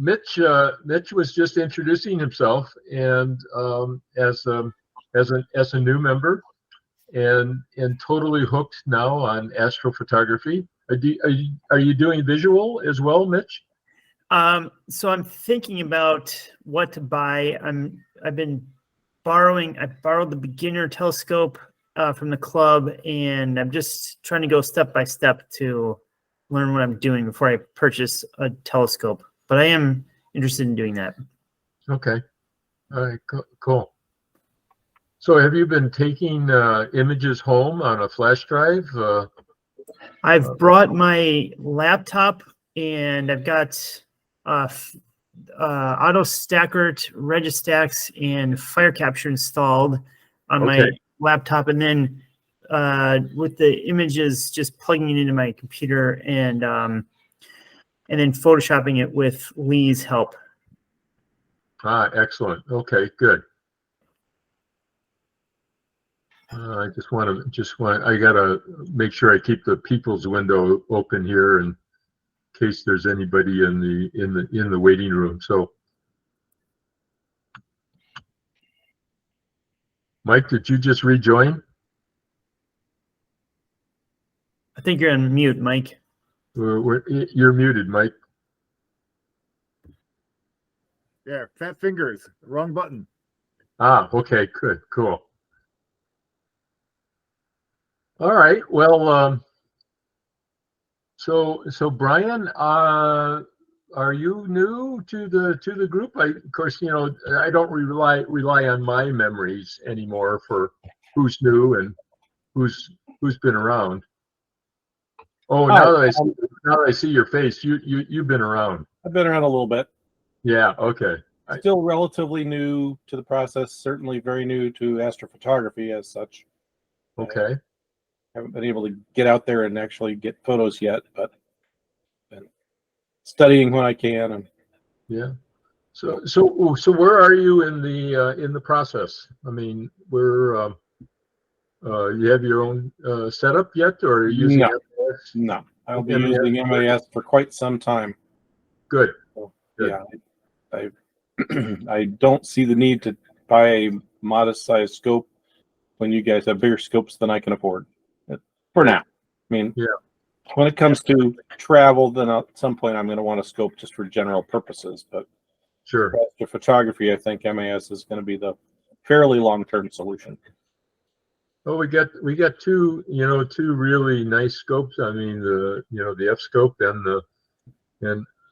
Mitch was just introducing himself and as a new member and totally hooked now on astrophotography. Are you doing visual as well, Mitch? So I'm thinking about what to buy. I borrowed the beginner telescope from the club, and I'm just trying to go step by step to learn what I'm doing before I purchase a telescope. But I am interested in doing that. Okay. All right, cool. So have you been taking images home on a flash drive? I've brought my laptop, and I've got Auto Stackert, Registax, and Firecapture installed on my laptop, and then with the images, just plugging it into my computer and then photoshopping it with Lee's help. Excellent. Okay, good. I I gotta make sure I keep the people's window open here in case there's anybody in the waiting room. So, Mike, did you just rejoin? I think you're on mute, Mike. You're muted, Mike. Yeah, fat fingers, wrong button. Okay, good, cool. All right, well, so Brian, are you new to the group? Of course, I don't rely on my memories anymore for who's new and who's been around. Oh, now that I see your face, you've been around. I've been around a little bit. Yeah. Okay. Still relatively new to the process. Certainly very new to astrophotography as such. Okay. Haven't been able to get out there and actually get photos yet, but been studying when I can. And yeah. So where are you in the process? I mean, you have your own setup yet, or are you using MAS? No, I'll be using MAS for quite some time. Good. So, Good. Yeah, I don't see the need to buy a modest sized scope when you guys have bigger scopes than I can afford. For now, I mean, yeah. When it comes to travel, then at some point I'm going to want a scope just for general purposes. But sure, for photography, I think MAS is going to be the fairly long-term solution. Well, we got two really nice scopes. I mean, the F scope and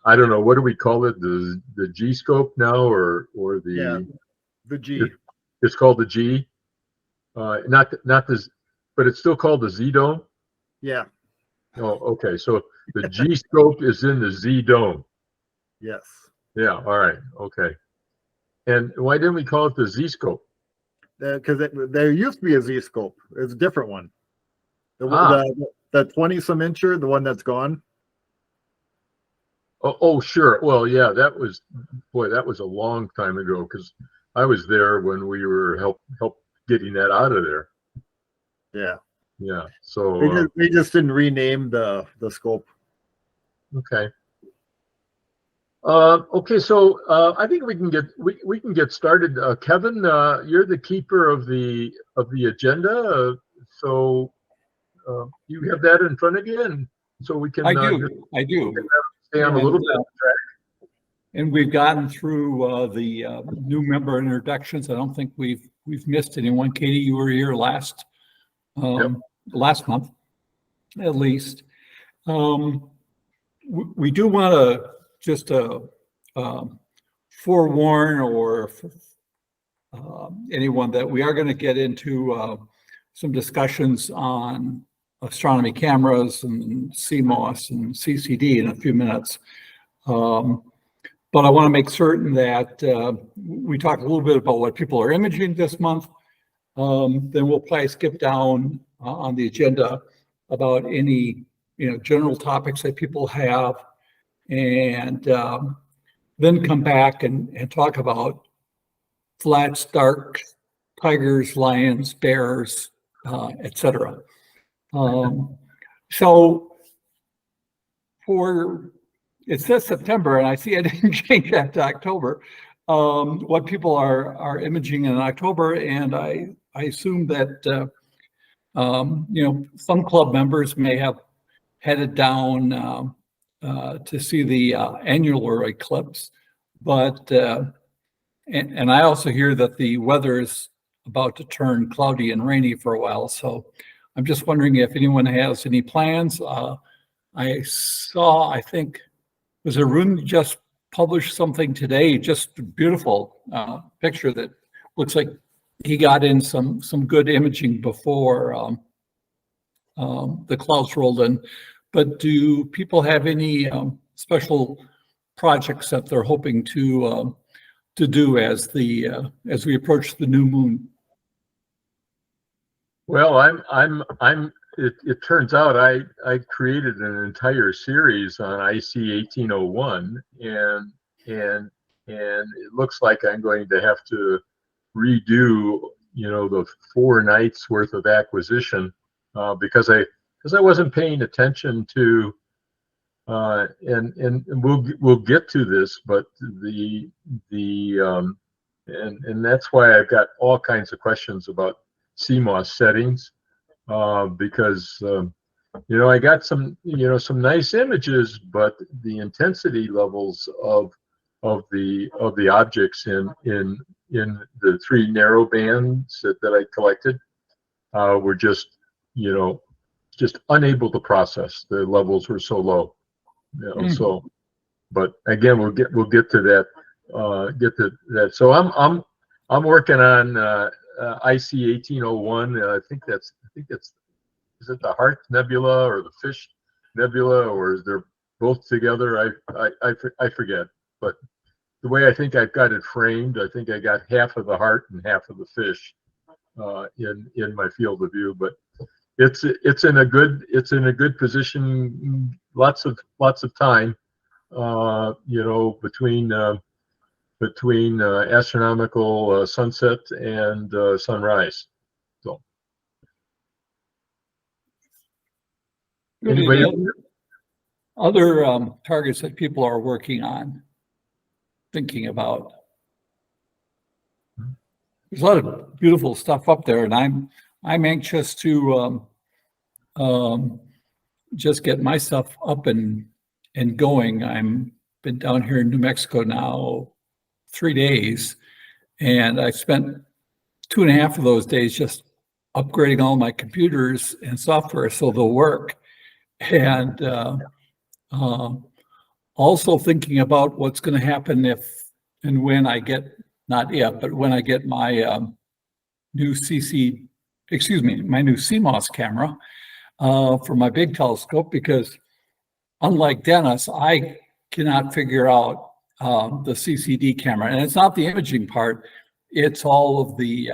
I don't know, what do we call it, the G scope now, or the G. It's called the G. Not this, but it's still called the Z Dome. Yeah. Oh, okay. So the G scope is in the Z Dome. Yes. Yeah. All right. Okay. And why didn't we call it the Z scope? Because there used to be a Z scope. It's a different one. The 20-some incher, the one that's gone. Oh, sure. Well, yeah, that was a long time ago, because I was there when we were help getting that out of there. Yeah. Yeah. So we just didn't rename the scope. okay. Okay. So I think we can get started. Kevin, you're the keeper of the agenda. So you have that in front of you, and so we can. I do. Stay on a little bit. And we've gotten through the new member introductions. I don't think we've missed anyone. Katie, you were here last month, at least. We do want to just forewarn or anyone that we are going to get into some discussions on astronomy cameras and CMOS and CCD in a few minutes. But I want to make certain that we talk a little bit about what people are imaging this month. Then we'll probably skip down on the agenda about any general topics that people have, and then come back and talk about flats, dark, tigers, lions, bears, etc. So for it says September, and I see it didn't change that to October. What people are imaging in October, and I assume that some club members may have headed down to see the annular eclipse, but and I also hear that the weather is about to turn cloudy and rainy for a while. So I'm just wondering if anyone has any plans. I saw, I think, was Arun just published something today, just a beautiful picture that looks like he got in some good imaging before the clouds rolled in. But do people have any special projects that they're hoping to do as we approach the new moon? Well, it turns out I created an entire series on IC 1801, and it looks like I'm going to have to redo, the 4 nights worth of acquisition, because I wasn't paying attention to, and we'll get to this, but and that's why I've got all kinds of questions about CMOS settings, because I got some nice images, but the intensity levels of the objects in the 3 narrow bands that I collected were just unable to process. The levels were so low, so. But again, we'll get to that. So I'm working on IC 1801. I think that's is it the Heart Nebula or the Fish Nebula, or is there both together? I forget. But the way I think I've got it framed, I think I got half of the heart and half of the fish in my field of view. But it's in a good position. Lots of time, between astronomical sunset and sunrise. So, anybody? Other targets that people are working on, thinking about? There's a lot of beautiful stuff up there, and I'm anxious to just get my stuff up and going. I'm been down here in New Mexico now 3 days, and I spent 2.5 of those days just upgrading all my computers and software so they'll work, and also thinking about what's going to happen if and when I get, not if, but when I get my new CMOS camera for my big telescope, because unlike Dennis, I cannot figure out the CCD camera, and it's not the imaging part, it's all of the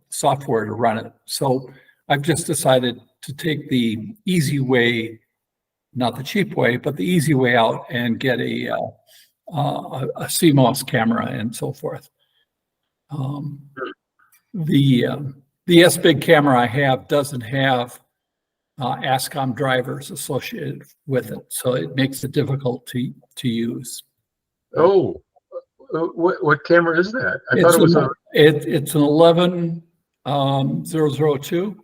software to run it. So I've just decided to take the easy way, not the cheap way, but the easy way out, and get a CMOS camera and so forth. The S-Big camera I have doesn't have ASCOM drivers associated with it, so it makes it difficult to use. Oh, what camera is that? I thought it was it's an 11002,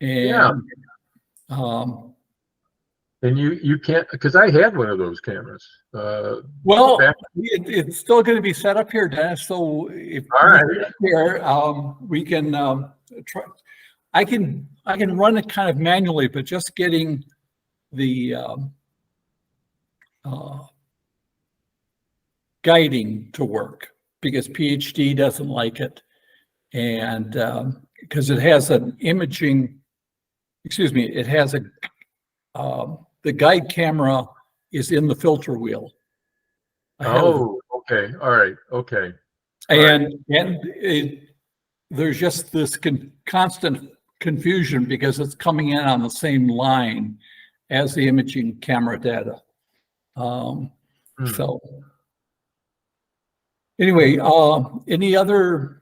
and and you can't, because I had one of those cameras. Well, it's still going to be set up here, Dennis. So if you're here, we can try. I can run it kind of manually, but just getting the guiding to work, because PhD doesn't like it, and because it has an imaging, it has a the guide camera is in the filter wheel. Oh, okay, all right, okay. And there's just this constant confusion because it's coming in on the same line as the imaging camera data. So anyway, any other,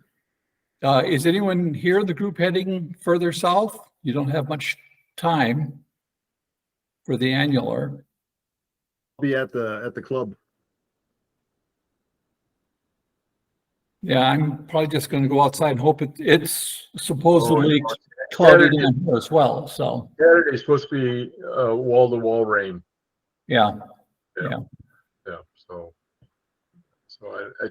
is anyone here in the group heading further south? You don't have much time for the annular. be at the club. Yeah, I'm probably just going to go outside and hope it's supposedly cloudy down here as well. So Saturday's supposed to be wall-to-wall rain. yeah, Yeah. So I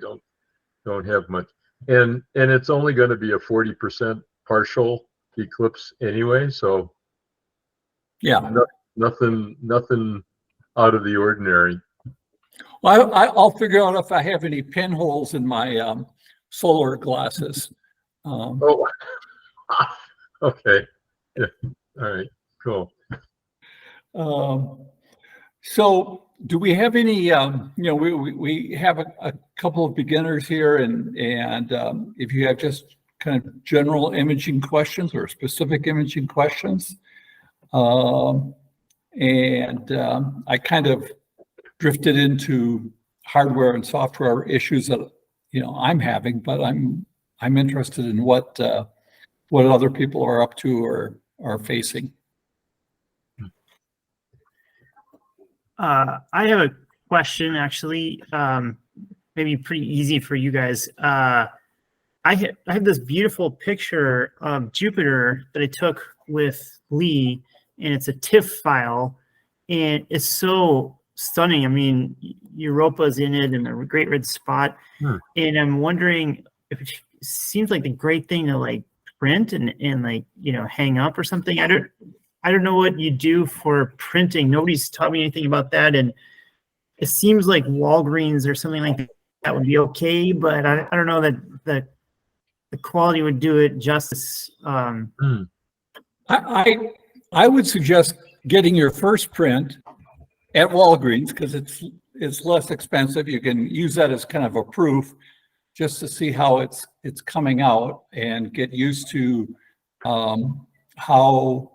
don't have much, and it's only going to be a 40% partial eclipse anyway. So yeah. nothing out of the ordinary. Well, I'll figure out if I have any pinholes in my solar glasses. Oh, okay. Yeah. All right. Cool. So do we have any, we have a couple of beginners here and if you have just kind of general imaging questions or specific imaging questions. I kind of drifted into hardware and software issues that, I'm having, but I'm interested in what other people are up to or are facing. I have a question, actually, maybe pretty easy for you guys. I have this beautiful picture of Jupiter that I took with Lee, and it's a TIFF file, and it's so stunning. I mean, Europa's in it and a great red spot. And I'm wondering if it seems like a great thing to like print and like, hang up or something. I don't know what you do for printing. Nobody's taught me anything about that. And it seems like Walgreens or something like that would be okay, but I don't know that the quality would do it justice. I would suggest getting your first print at Walgreens because it's less expensive. You can use that as kind of a proof just to see how it's coming out and get used to how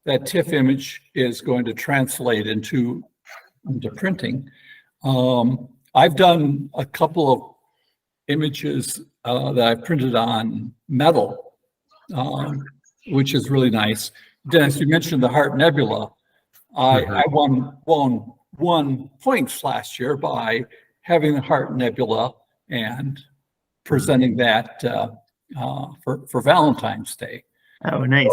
that TIFF image is going to translate into printing. I've done a couple of images that I've printed on metal, which is really nice. Dennis, you mentioned the Heart Nebula. I won points last year by having the Heart Nebula and presenting that for Valentine's Day. Oh, nice.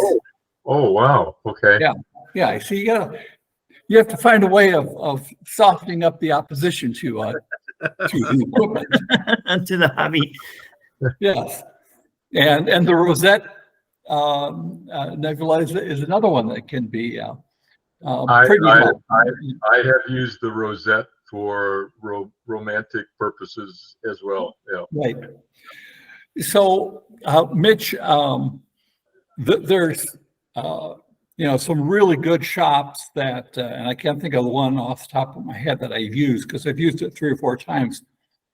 Oh, wow. Okay. Yeah. So you have to find a way of softening up the opposition to the equipment. To the hobby. Yes. And the Rosette Nebula is another one that can be pretty helpful. I have used the Rosette for romantic purposes as well. Yeah. Right. So, Mitch, there's some really good shops that, and I can't think of the one off the top of my head that I've used because I've used it 3 or 4 times,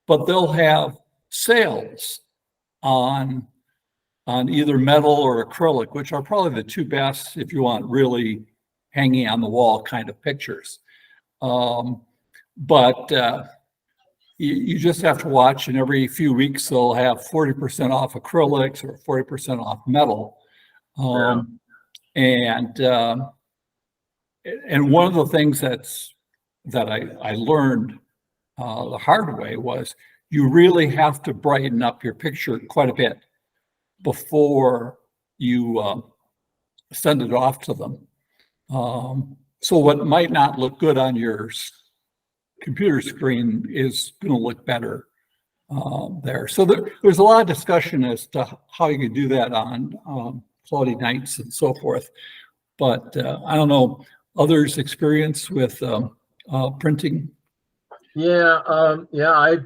but they'll have sales on either metal or acrylic, which are probably the 2 best if you want really hanging on the wall kind of pictures. But you just have to watch, and every few weeks they'll have 40% off acrylics or 40% off metal. And one of the things that I learned the hard way was you really have to brighten up your picture quite a bit before you send it off to them. So what might not look good on your computer screen is going to look better there. So there's a lot of discussion as to how you can do that on cloudy nights and so forth. But I don't know, others' experience with printing? Yeah. I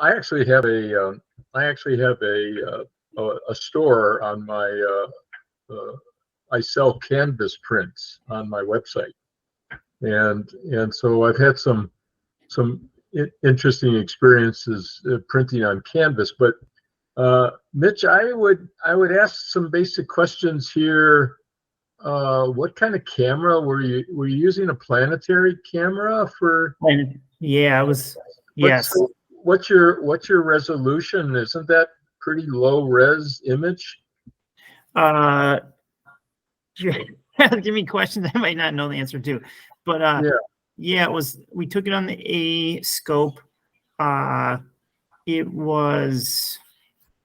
actually have a store on my. I sell canvas prints on my website, and so I've had some interesting experiences printing on canvas. But Mitch, I would ask some basic questions here. What kind of camera were you using? A planetary camera for? Yeah, I was. Yes. What's your resolution? Isn't that pretty low res image? Give me questions I might not know the answer to, but Yeah, we took it on the A scope. It was,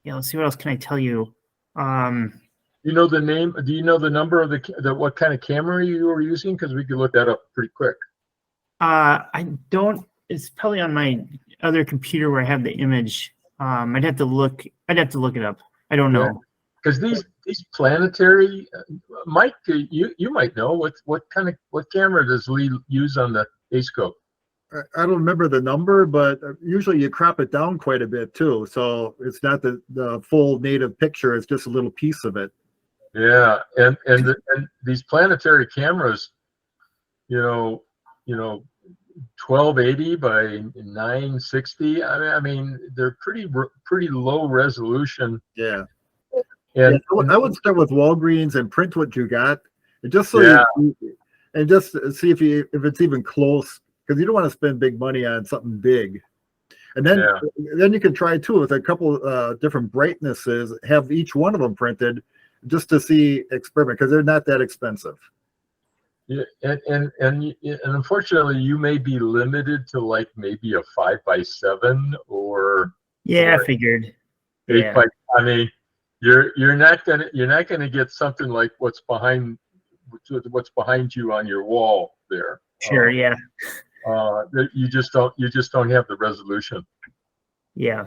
yeah, let's see, what else can I tell you? You know the name? Do you know the number of the what kind of camera you were using? Because we could look that up pretty quick. I don't, it's probably on my other computer where I have the image. I'd have to look it up. I don't know. Yeah. Because these planetary, Mike, you might know what camera does Lee use on the A-scope? I don't remember the number, but usually you crop it down quite a bit too. So it's not the full native picture. It's just a little piece of it. Yeah, and these planetary cameras, you know, 1280 by 960. I mean, they're pretty low resolution. Yeah. And I would start with Walgreens and print what you got, and just so Yeah. and just see if it's even close, because you don't want to spend big money on something big. And then you can try too with a couple different brightnesses, have each one of them printed, just to see experiment, because they're not that expensive. Yeah, and unfortunately, you may be limited to like maybe a 5x7 or Yeah, Or I figured. 8 Yeah. by. I mean, you're not gonna get something like what's behind you on your wall there. Sure. Yeah. You just don't have the resolution. Yeah.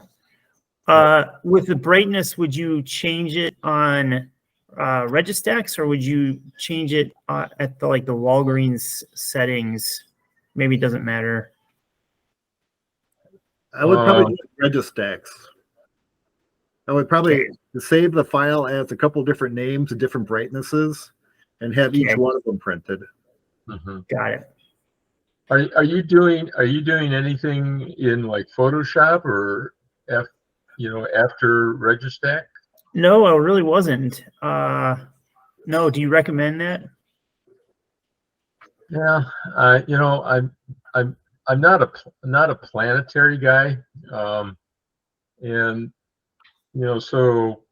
With the brightness, would you change it on Registax, or would you change it at the Walgreens settings? Maybe it doesn't matter. I would probably do Registax. I would probably save the file as a couple different names and different brightnesses, and have each Okay. one of them printed. Mhm. Got it. Are you doing anything in like Photoshop or after Registax? No, it really wasn't. No, do you recommend that? Yeah, I'm not a planetary guy, and so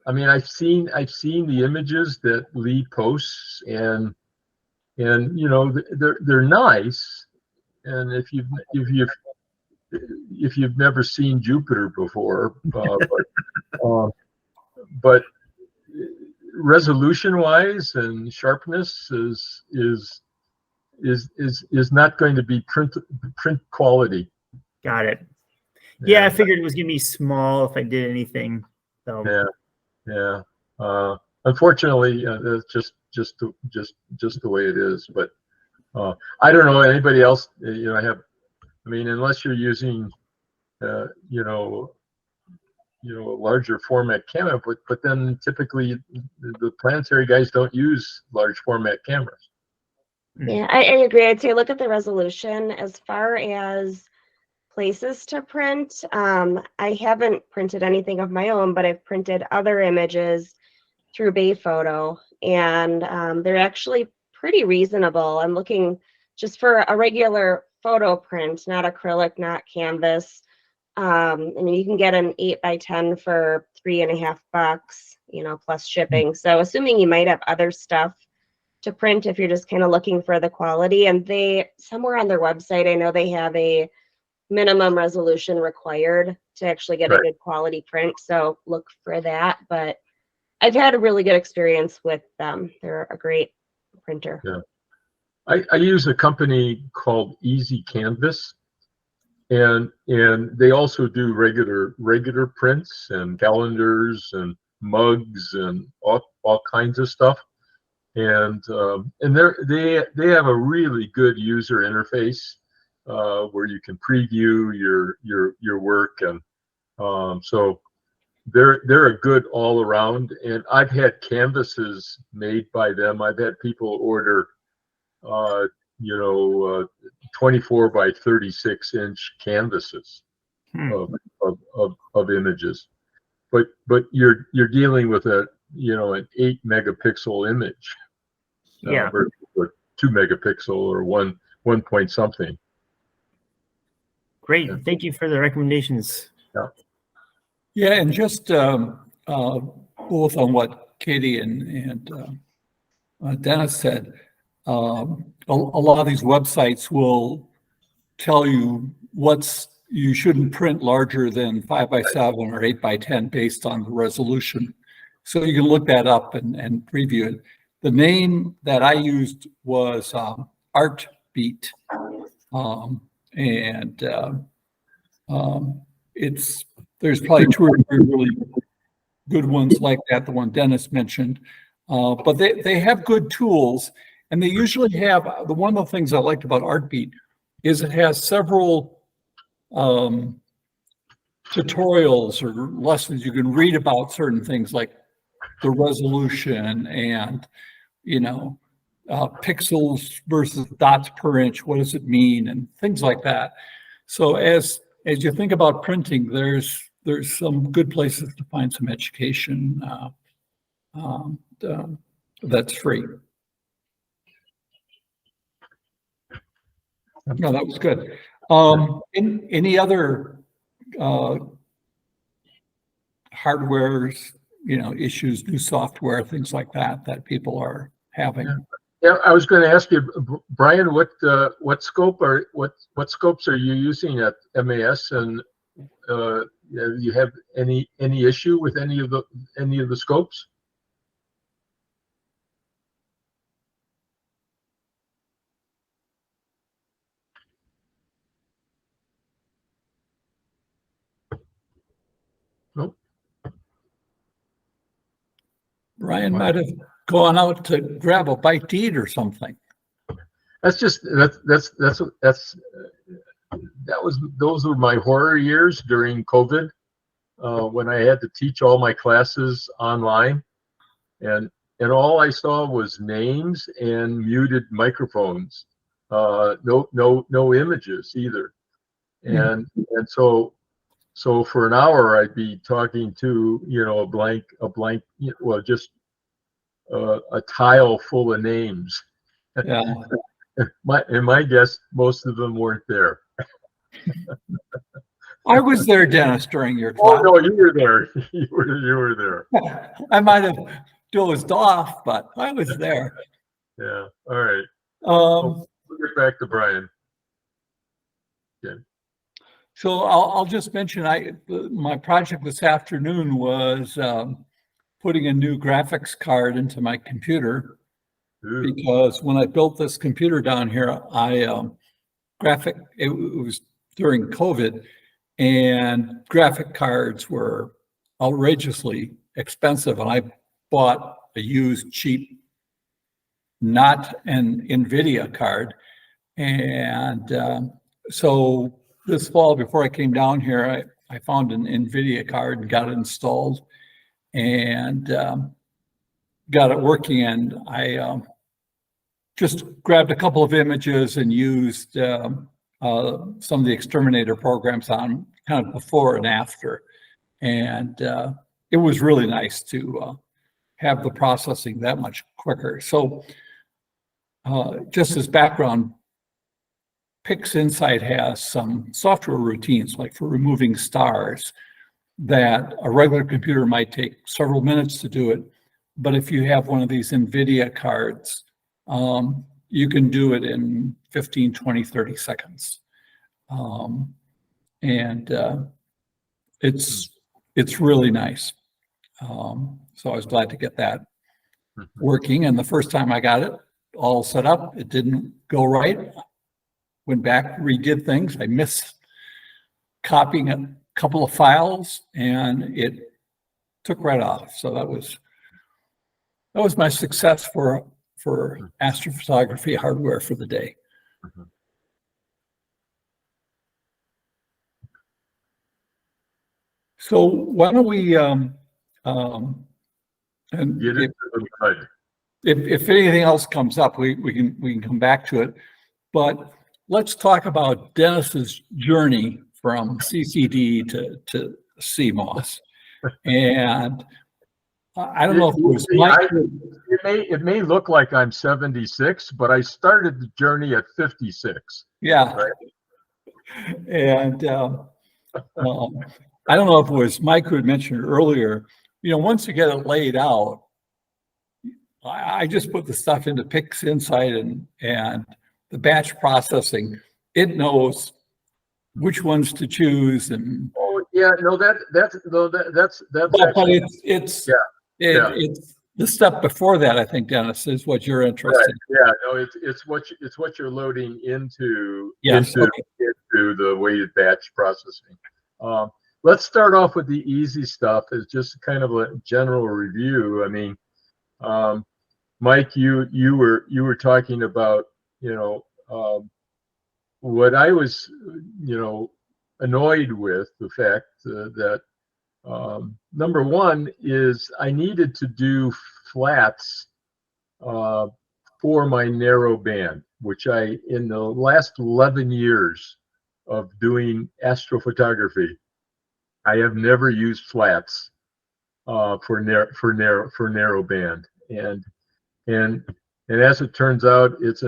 I mean I've seen the images that Lee posts, and they're nice, and if you've never seen Jupiter before, but resolution wise and sharpness is not going to be print quality. Got it. Yeah, I figured it was gonna be small if I did anything. So Yeah. Unfortunately, that's just the way it is. But I don't know anybody else. I mean, unless you're using, a larger format camera, but then typically the planetary guys don't use large format cameras. Yeah, I agree. I'd say look at the resolution. As far as places to print, I haven't printed anything of my own, but I've printed other images through Bayphoto, and they're actually pretty reasonable. I'm looking just for a regular photo print, not acrylic, not canvas. I mean, you can get an 8x10 for $3.50, plus shipping. So assuming you might have other stuff to print if you're just kind of looking for the quality, and they somewhere on their website, I know they have a minimum resolution required to actually get a good quality print. So look for that. But I've had a really good experience with them. They're a great printer. Yeah. I use a company called Easy Canvas, and they also do regular prints and calendars and mugs and all kinds of stuff. And they have a really good user interface where you can preview your work, and so they're a good all around. And I've had canvases made by them. I've had people order 24 by 36 inch canvases of images, but you're dealing with an 8 megapixel image, versus a 2 megapixel or one point something. great. Thank you for the recommendations. Yeah, and just both on what Katie and Dennis said, a lot of these websites will tell you you shouldn't print larger than 5x7 or 8x10 based on the resolution. So you can look that up and preview it. The name that I used was Artbeat. There's probably 2 or 3 really good ones like that, the one Dennis mentioned. But they have good tools, and they usually have, one of the things I liked about Artbeat is it has several tutorials or lessons you can read about certain things like the resolution and, pixels versus dots per inch, what does it mean, and things like that. So as you think about printing, there's some good places to find some education that's free. No, that was good. Any other hardwares, issues, new software, things like that people are having? Yeah, I was going to ask you, Brian, what scopes are you using at MAS, and you have any issue with any of the scopes? Nope. Brian might have gone out to grab a bite to eat or something. Those were my horror years during COVID, when I had to teach all my classes online, and all I saw was names and muted microphones, no images either, and so for an hour I'd be talking to a blank, just a tile full of names. Yeah. My guess, most of them weren't there. I was there, Dennis, during your class. Oh no, you were there. You were there. I might have dozed off, but I was there. Yeah. All right. We'll get back to Brian. Okay. So I'll just mention my project this afternoon was putting a new graphics card into my computer. Ooh. Because when I built this computer down here, it was during COVID, and graphic cards were outrageously expensive, and I bought a used cheap, not an NVIDIA card, and so this fall, before I came down here, I found an NVIDIA card and got it installed and got it working, and I just grabbed a couple of images and used some of the Exterminator programs on kind of before and after. And it was really nice to have the processing that much quicker. So just as background, PixInsight has some software routines, like for removing stars, that a regular computer might take several minutes to do it. But if you have one of these NVIDIA cards, you can do it in 15, 20, 30 seconds. It's really nice. So I was glad to get that working. And the first time I got it all set up, it didn't go right. Went back, redid things. I missed copying a couple of files, and it took right off. So that was my success for astrophotography hardware for the day. So why don't we and if anything else comes up, we can come back to it. But let's talk about Dennis's journey from CCD to CMOS. And I don't know if it was it may look like I'm 76, but I started the journey at 56. Yeah. Right? And I don't know if it was Mike who had mentioned earlier, once you get it laid out, I just put the stuff into Pix Insight and the batch processing. It knows which ones to choose and. Oh, yeah, no, that's But actually, it's yeah. it's the step before that, I think, Dennis, is what you're interested in. yeah, no, it's what you're loading into Yes, okay. into the weighted batch processing. Let's start off with the easy stuff as just kind of a general review. I mean, Mike, you were talking about, what I was, annoyed with the fact that number one is I needed to do flats for my narrow band, which in the last 11 years of doing astrophotography, I have never used flats for narrow band, and as it turns out, it's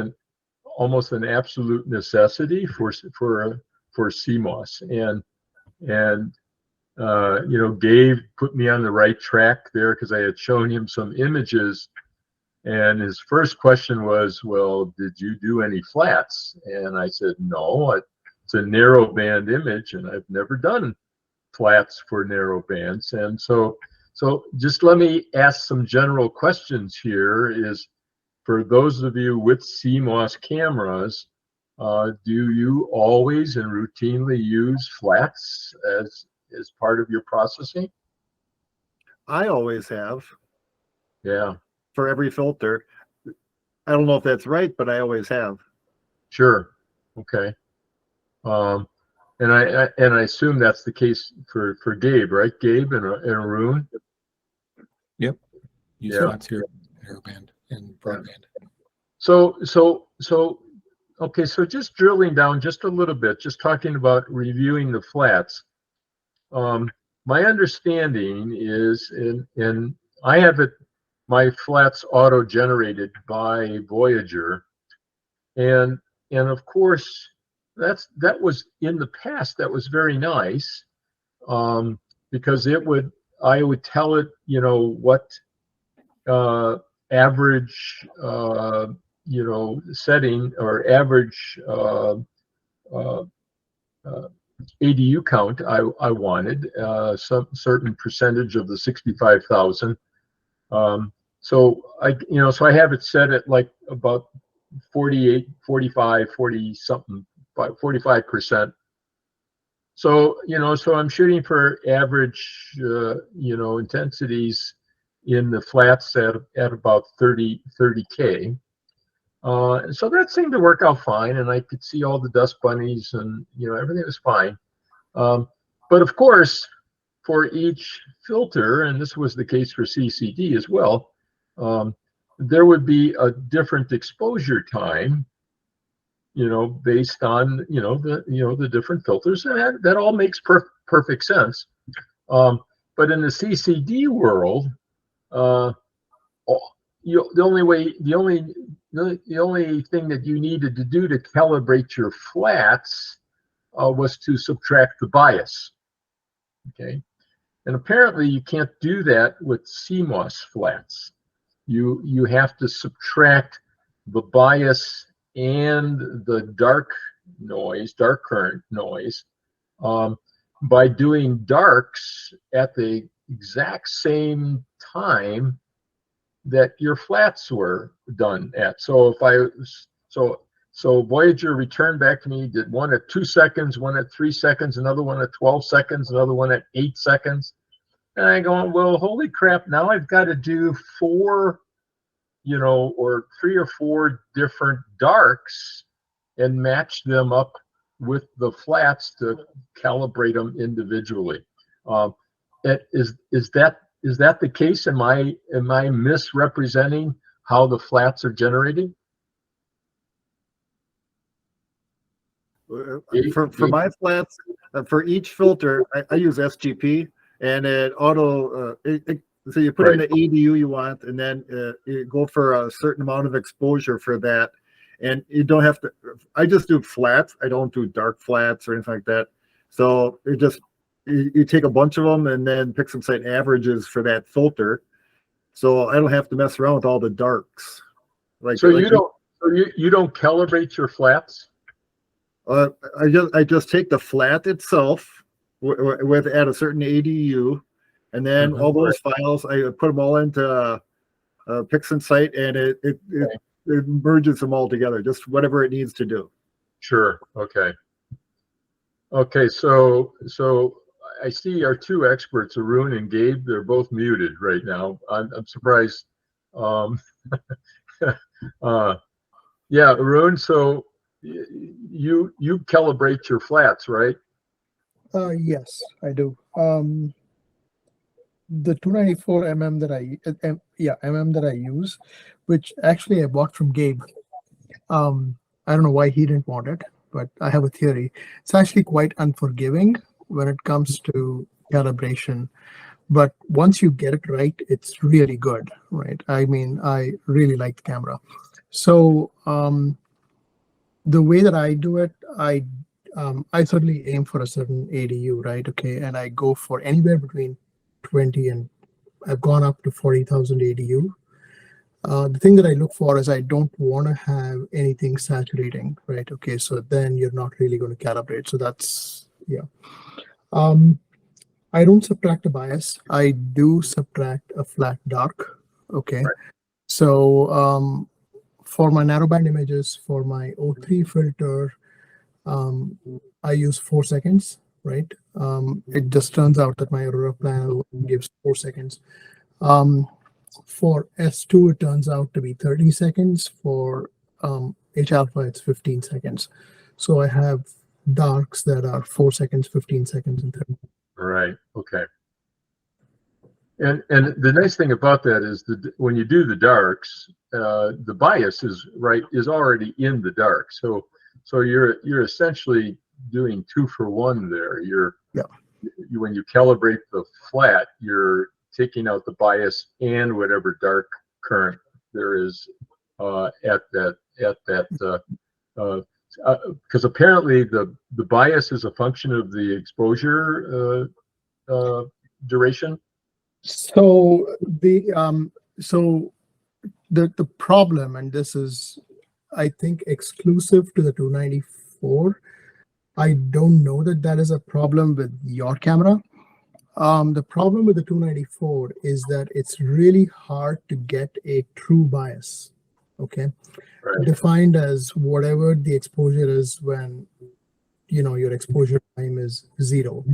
almost an absolute necessity for CMOS, and Gabe put me on the right track there because I had shown him some images, and his first question was, well, did you do any flats? And I said, no, it's a narrow band image, and I've never done flats for narrow bands. And so just let me ask some general questions here. Is for those of you with CMOS cameras, do you always and routinely use flats as part of your processing? I always have. Yeah, For every filter. I don't know if that's right, but I always have. sure. Okay. And I assume that's the case for Gabe, right? Gabe and Arun. Yep. Use Yeah. flats here, narrowband and broadband. So okay, so just drilling down just a little bit, just talking about reviewing the flats. My understanding is, and I have my flats auto-generated by Voyager, and of course that was in the past, that was very nice, because I would tell it, what average setting or average ADU count I wanted, some certain percentage of the 65,000. So I have it set at like about 48, 45, 40 something, 45%. So, so I'm shooting for average, intensities in the flats at about 30K. So that seemed to work out fine, and I could see all the dust bunnies, and everything was fine. But of course, for each filter, and this was the case for CCD as well, there would be a different exposure time, based on the different filters, and that all makes perfect sense. But in the CCD world, the only thing that you needed to do to calibrate your flats was to subtract the bias. Okay, and apparently you can't do that with CMOS flats. You have to subtract the bias and the dark current noise, by doing darks at the exact same time that your flats were done at. So so Voyager returned back to me, did one at 2 seconds, one at 3 seconds, another one at 12 seconds, another one at 8 seconds. And I go, well, holy crap, now I've got to do 4, or 3 or 4 different darks and match them up with the flats to calibrate them individually. Is that the case? Am I misrepresenting how the flats are generated? For my flats, for each filter, I use SGP, and it auto. So you put in the ADU you want, and then you go for a certain amount of exposure for that, and you don't have to. I just do flats. I don't do dark flats or anything like that. So you take a bunch of them and then pick some site averages for that filter, so I don't have to mess around with all the darks. Like, So you don't calibrate your flats? I just take the flat itself with at a certain ADU, and then Mhm. all those files I put them all into PixInsight, and it merges them all together, just whatever it needs to do. Sure. Okay. Okay. So I see our two experts, Arun and Gabe. They're both muted right now. I'm surprised. Yeah, Arun. So you calibrate your flats, right? Yes, I do. The 294 mm that I use, which actually I bought from Gabe. I don't know why he didn't want it, but I have a theory. It's actually quite unforgiving when it comes to calibration. But once you get it right, it's really good, right? I mean, I really like the camera. So the way that I do it, I certainly aim for a certain ADU, right? Okay, and I go for anywhere between 20 and I've gone up to 40,000 ADU. The thing that I look for is I don't want to have anything saturating, right? Okay, so then you're not really going to calibrate. So that's, yeah. I don't subtract a bias. I do subtract a flat dark. Okay. Right. So for my narrowband images, for my O3 filter, I use 4 seconds, right? It just turns out that my Aurora panel gives 4 seconds. For S2, it turns out to be 30 seconds. For H alpha, it's 15 seconds. So I have darks that are 4 seconds, 15 seconds, and 30. Right. Okay. And the nice thing about that is that when you do the darks, the bias is already in the dark. So you're essentially doing 2 for 1 there. When you calibrate the flat, you're taking out the bias and whatever dark current there is at that because apparently the bias is a function of the exposure duration. So the problem, and this is, I think, exclusive to the 294. I don't know that is a problem with your camera. The problem with the 294 is that it's really hard to get a true bias. Okay, Right. defined as whatever the exposure is when your exposure time is 0.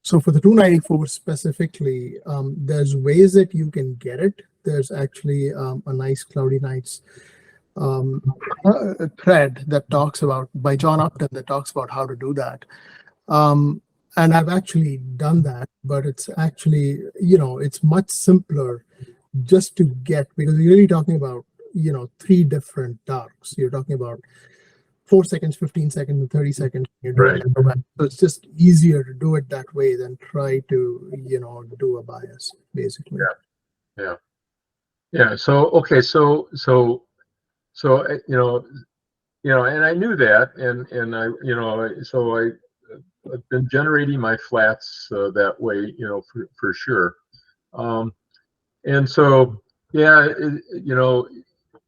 So for the 294 specifically, there's ways that you can get it. There's actually a nice Cloudy Nights thread that talks about, by John Upton, that talks about how to do that. And I've actually done that, but it's actually, it's much simpler just to get, because you're really talking about, 3 different darks. You're talking about 4 seconds, 15 seconds, and 30 seconds. Right. So it's just easier to do it that way than try to, do a bias, basically. Yeah. So okay. So and I knew that, and I've been generating my flats that way, for sure. And so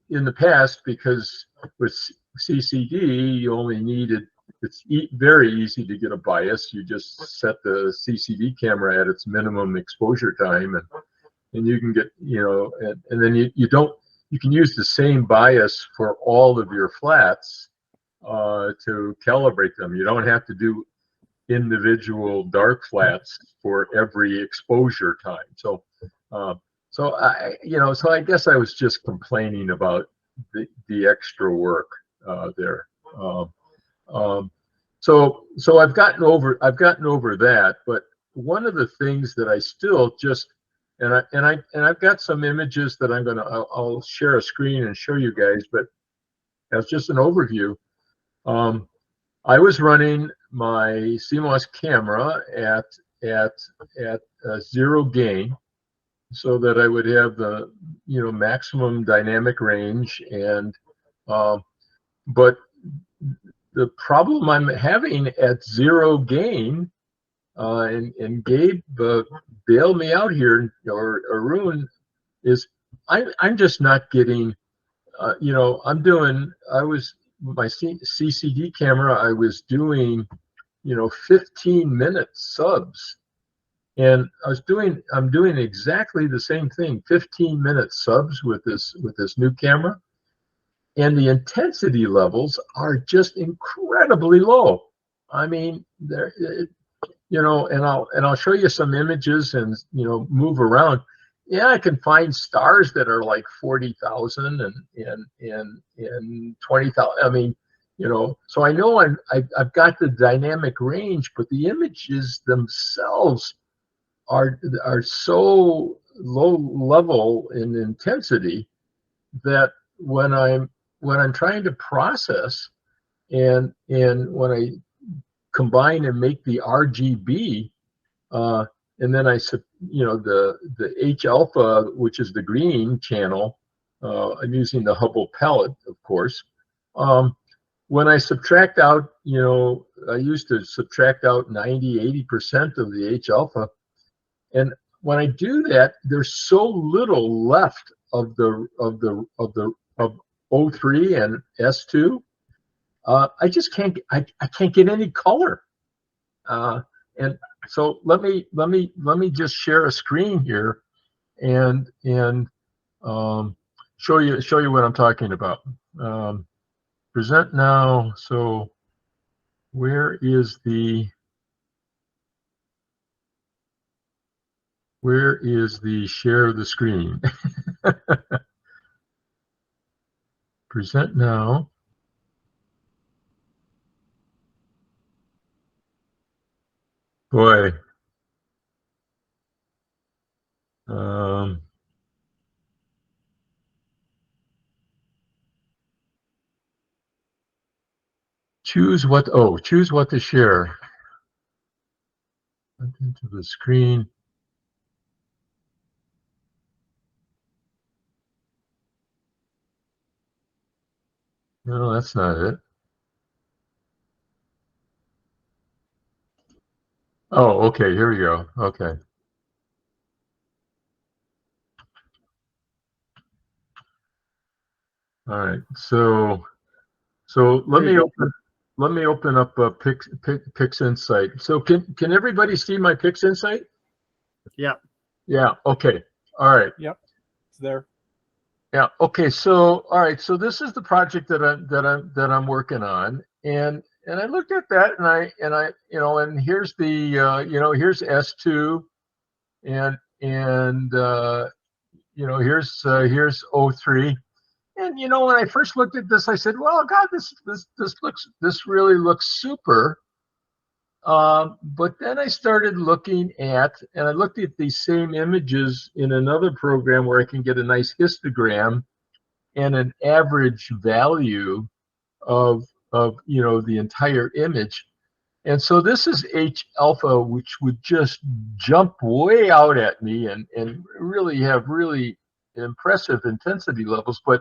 in the past, because with CCD, you only needed, it's very easy to get a bias. You just set the CCD camera at its minimum exposure time, and you can get, and then you can use the same bias for all of your flats to calibrate them. You don't have to do individual dark flats for every exposure time. So I guess I was just complaining about the extra work there. So I've gotten over that, but one of the things that I still just and I've got some images that I'll share a screen and show you guys, but as just an overview. I was running my CMOS camera at 0 gain, so that I would have the maximum dynamic range, and but the problem I'm having at 0 gain, and Gabe bailed me out here, or Arun, is I'm just not getting, you know, my CCD camera, I was doing, you know, 15-minute subs. And I'm doing exactly the same thing, 15-minute subs with this new camera. And the intensity levels are just incredibly low. I mean, they're, you know, and I'll show you some images and, you know, move around. Yeah, I can find stars that are like 40,000 and 20,000. I mean, you know, so I know I've got the dynamic range, but the images themselves are so low level in intensity that when I'm trying to process and when I combine and make the RGB, and then you know, the H alpha, which is the green channel, I'm using the Hubble pellet, of course. When I subtract out, you know, I used to subtract out 90–80% of the H alpha, and when I do that, there's so little left of O3 and S2. I just can't. I can't get any color. And so let me just share a screen here, and show you what I'm talking about. Present now. So where is the share of the screen? Present now. Boy. Choose what to share. Into the screen. No, that's not it. Oh, okay, here we go. Okay. All right. So let me open up PixInsight. So can everybody see my PixInsight? Yeah. Yeah. Okay. All right. Yep. It's there. Yeah. Okay. So all right. So this is the project that I'm working on, and I looked at that, and I you know, and here's the you know, here's S2, and you know, here's O3. And you know, when I first looked at this, I said, "Well, God, this really looks super." But then I started looking at, and I looked at these same images in another program where I can get a nice histogram and an average value of you know, the entire image. And so this is H alpha, which would just jump way out at me and really have really impressive intensity levels. But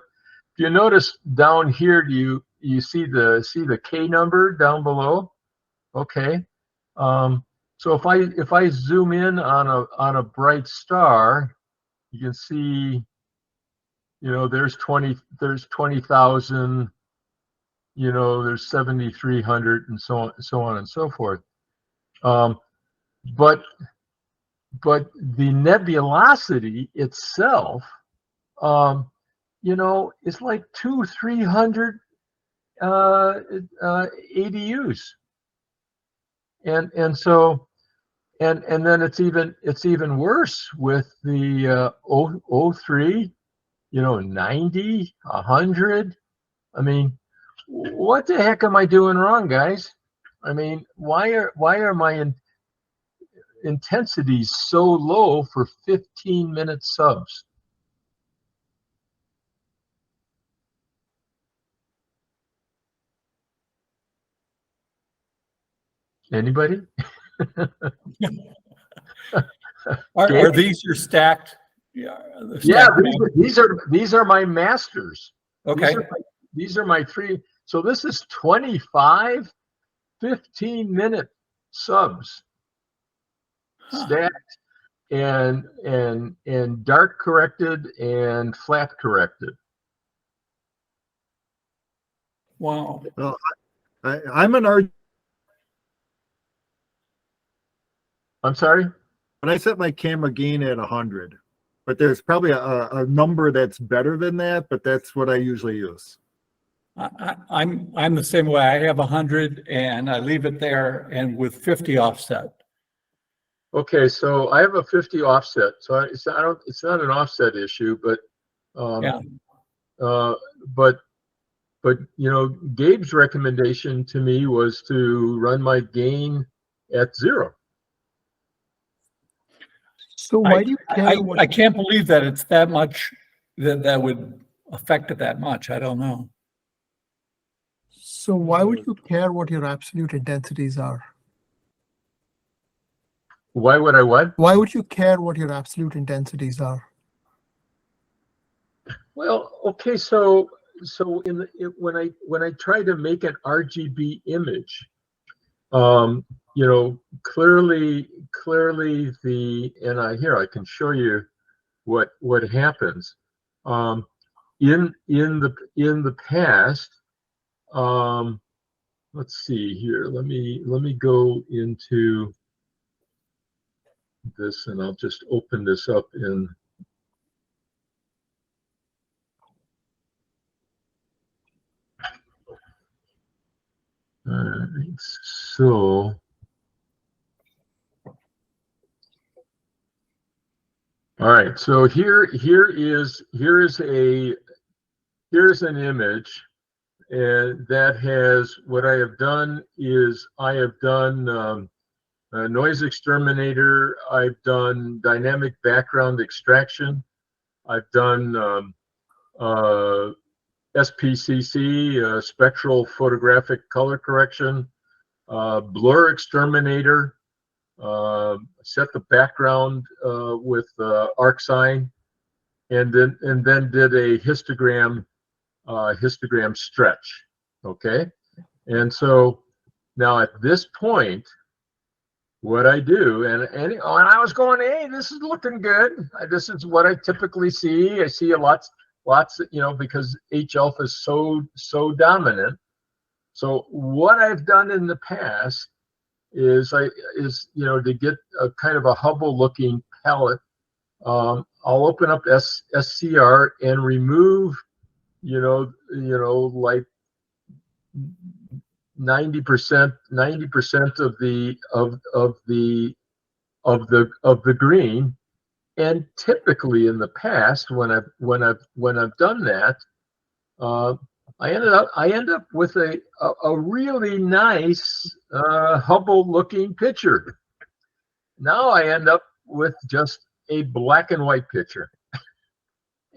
if you notice down here, do you see the K number down below? Okay. So if I zoom in on a bright star, you can see, you know, there's 20,000, you know, there's 7,300, and so on and so forth. But the nebulosity itself, you know, is like 200–300 ADUs, and so and then it's even worse with the O3, you know, 90, 100. I mean, what the heck am I doing wrong, guys? I mean, why are my intensities so low for 15-minute subs? Anybody? Are these your stacked? Yeah. Yeah, these are my masters. Okay. These are my three. So this is 25 15-minute subs stacked. and dark corrected and flat corrected. Wow. I'm an art. I'm sorry? But I set my camera gain at 100, but there's probably a number that's better than that, but that's what I usually use. I'm the same way. I have 100 and I leave it there and with 50 offset. Okay, so I have a 50 offset. So it's not an offset issue, but Yeah. But you know, Gabe's recommendation to me was to run my gain at 0. So why do you care what I can't believe that it's that much, that would affect it that much. I don't know. So why would you care what your absolute intensities are? Why would I what? Why would you care what your absolute intensities are? Well, okay, so when I try to make an RGB image, you know, clearly here I can show you what happens. In the past, let's see here. Let me go into this, and I'll just open this up in. So, all right. So here's an image, and that has, what I have done is I have done a noise exterminator. I've done dynamic background extraction. I've done SPCC, spectral photographic color correction, blur exterminator, set the background with ArcSine, and then did a histogram stretch. Okay, and so now at this point, what I do, and I was going, hey, this is looking good. This is what I typically see. I see lots, you know, because H alpha is so dominant. So what I've done in the past is you know, to get a kind of a Hubble looking palette, I'll open up SCR and remove, you know, like 90% of the green. And typically in the past, when I've done that, I end up with a really nice Hubble looking picture. Now I end up with just a black and white picture.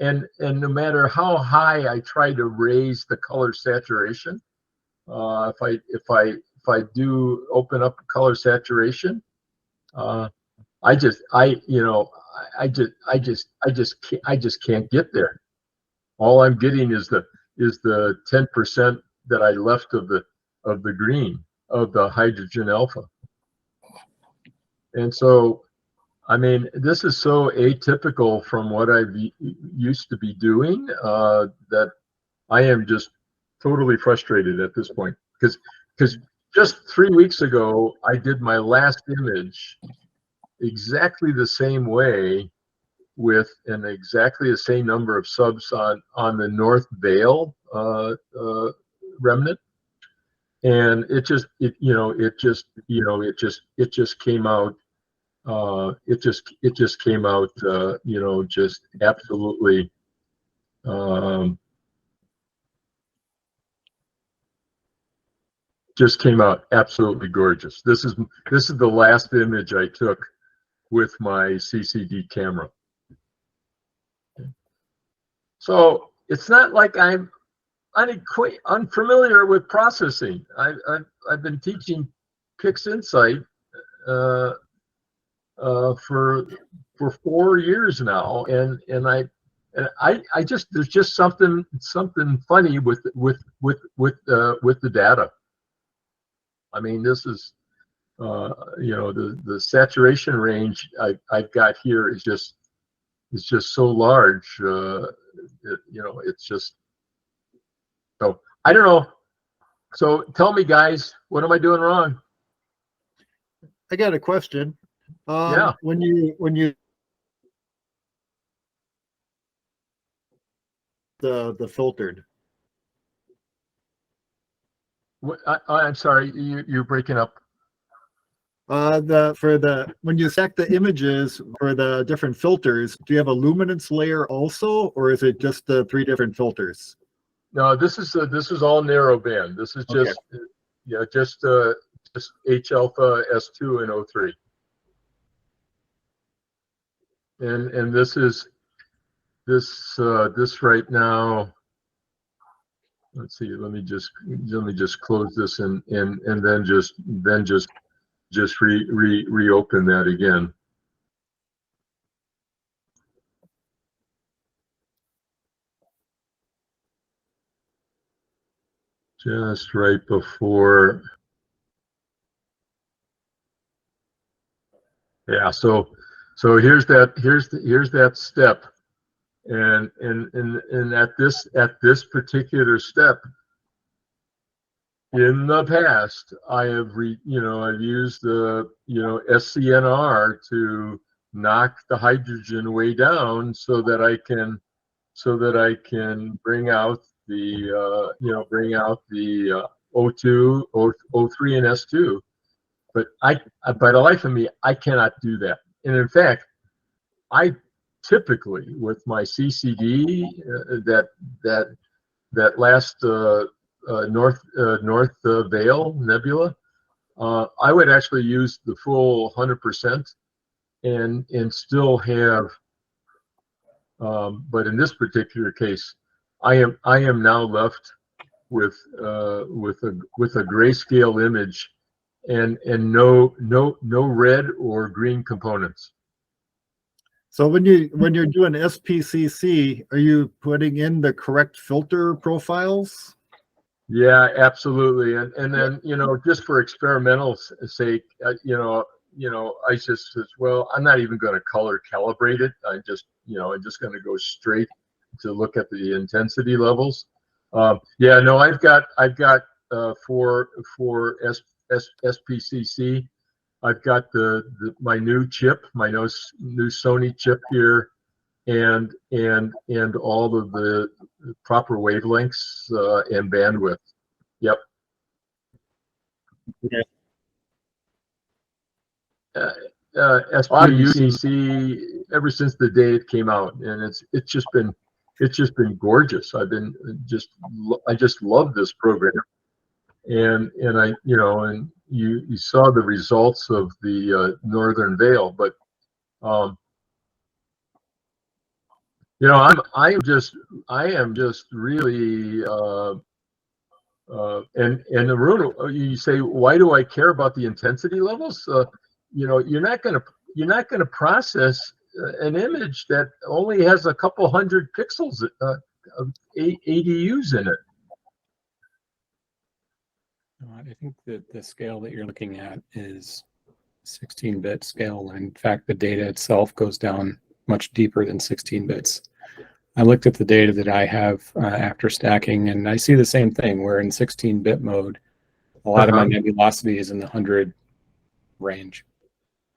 And no matter how high I try to raise the color saturation, if I do open up color saturation, I just can't get there. All I'm getting is the 10% that I left of the green, of the hydrogen alpha. And so, I mean, this is so atypical from what I've used to be doing that I am just totally frustrated at this point, because just 3 weeks ago I did my last image exactly the same way, with an exactly the same number of subs on the North Vale remnant, and it just came out. It just came out, you know, just absolutely. Just came out absolutely gorgeous. This is the last image I took with my CCD camera. So it's not like I'm unfamiliar with processing. I've been teaching PixInsight for 4 years now, and I just, there's just something funny with the data. I mean, this is you know, the saturation range I've got here is just so large. You know, it's just, so I don't know. So tell me, guys, what am I doing wrong? I got a question. Yeah. When you the filtered. I'm sorry, you're breaking up. When you stack the images for the different filters, do you have a luminance layer also, or is it just the 3 different filters? No, this is all narrow band. This is Okay. just yeah, just H alpha S2 and O3. And this is this right now. Let's see. Let me just close this and then just reopen that again. Just right before. Yeah. So here's that step. And at this particular step, in the past, I have I've used the SCNR to knock the hydrogen way down so that I can bring out the O2, O3, and S2. But by the life of me, I cannot do that. And in fact, I typically, with my CCD, that last North Veil Nebula, I would actually use the full 100% and still have. But in this particular case, I am now left with a grayscale image and no red or green components. So when you're doing SPCC, are you putting in the correct filter profiles? Yeah, absolutely. And then, just for experimental sake, I just says, well, I'm not even going to color calibrate it. I'm just going to go straight to look at the intensity levels. Yeah, no, I've got for SPCC, I've got my new chip, my new Sony chip here, and all of the proper wavelengths and bandwidth. Yep. Okay. SPCC ever since the day it came out, and it's just been gorgeous. I just love this program, and you saw the results of the Northern Veil, but I am just really and Arun, you say, why do I care about the intensity levels? You're not going to process an image that only has a couple hundred pixels of ADUs in it. I think that the scale that you're looking at is 16-bit scale. In fact, the data itself goes down much deeper than 16 bits. I looked at the data that I have after stacking, and I see the same thing, where in 16-bit mode, a lot of my nebulosity is in the 100 range.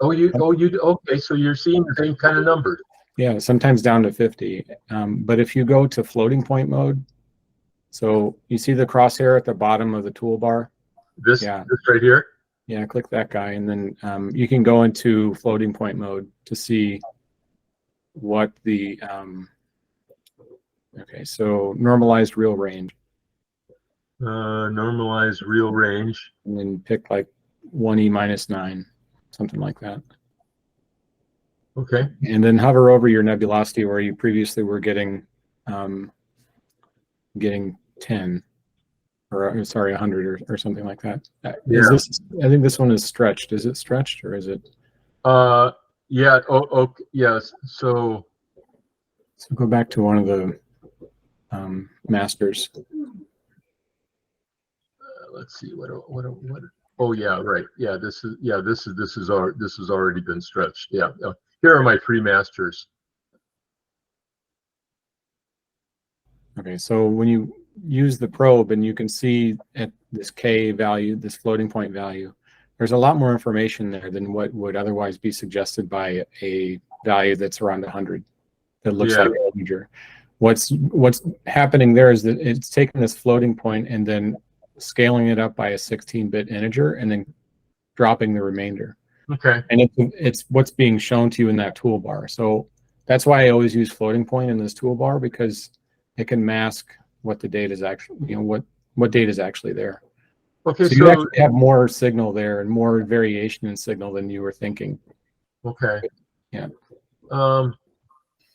Okay, so you're seeing the same kind of numbers. Yeah, sometimes down to 50. But if you go to floating point mode, so you see the crosshair at the bottom of the toolbar? This right here? Yeah, click that guy, and then you can go into floating point mode to see what the okay, so normalized real range. Normalized real range. And then pick like 1E minus 9, something like that. Okay. And then hover over your nebulosity where you previously were getting 10, or sorry, 100 or something like that. Yeah. I think this one is stretched. Is it stretched, or is it? Yeah. Oh, yes. So go back to one of the masters. Let's see what oh yeah, right. Yeah, this is already been stretched. Yeah. Here are my free masters. Okay, so when you use the probe and you can see at this K value, this floating point value, there's a lot more information there than what would otherwise be suggested by a value that's around 100 that looks Yeah. like an integer. What's happening there is that it's taking this floating point and then scaling it up by a 16-bit integer and then dropping the remainder. Okay. And it's what's being shown to you in that toolbar. So that's why I always use floating point in this toolbar, because it can mask what the data is actually, what data is actually there. Okay. So you actually have more signal there and more variation in signal than you were thinking. Okay. Yeah.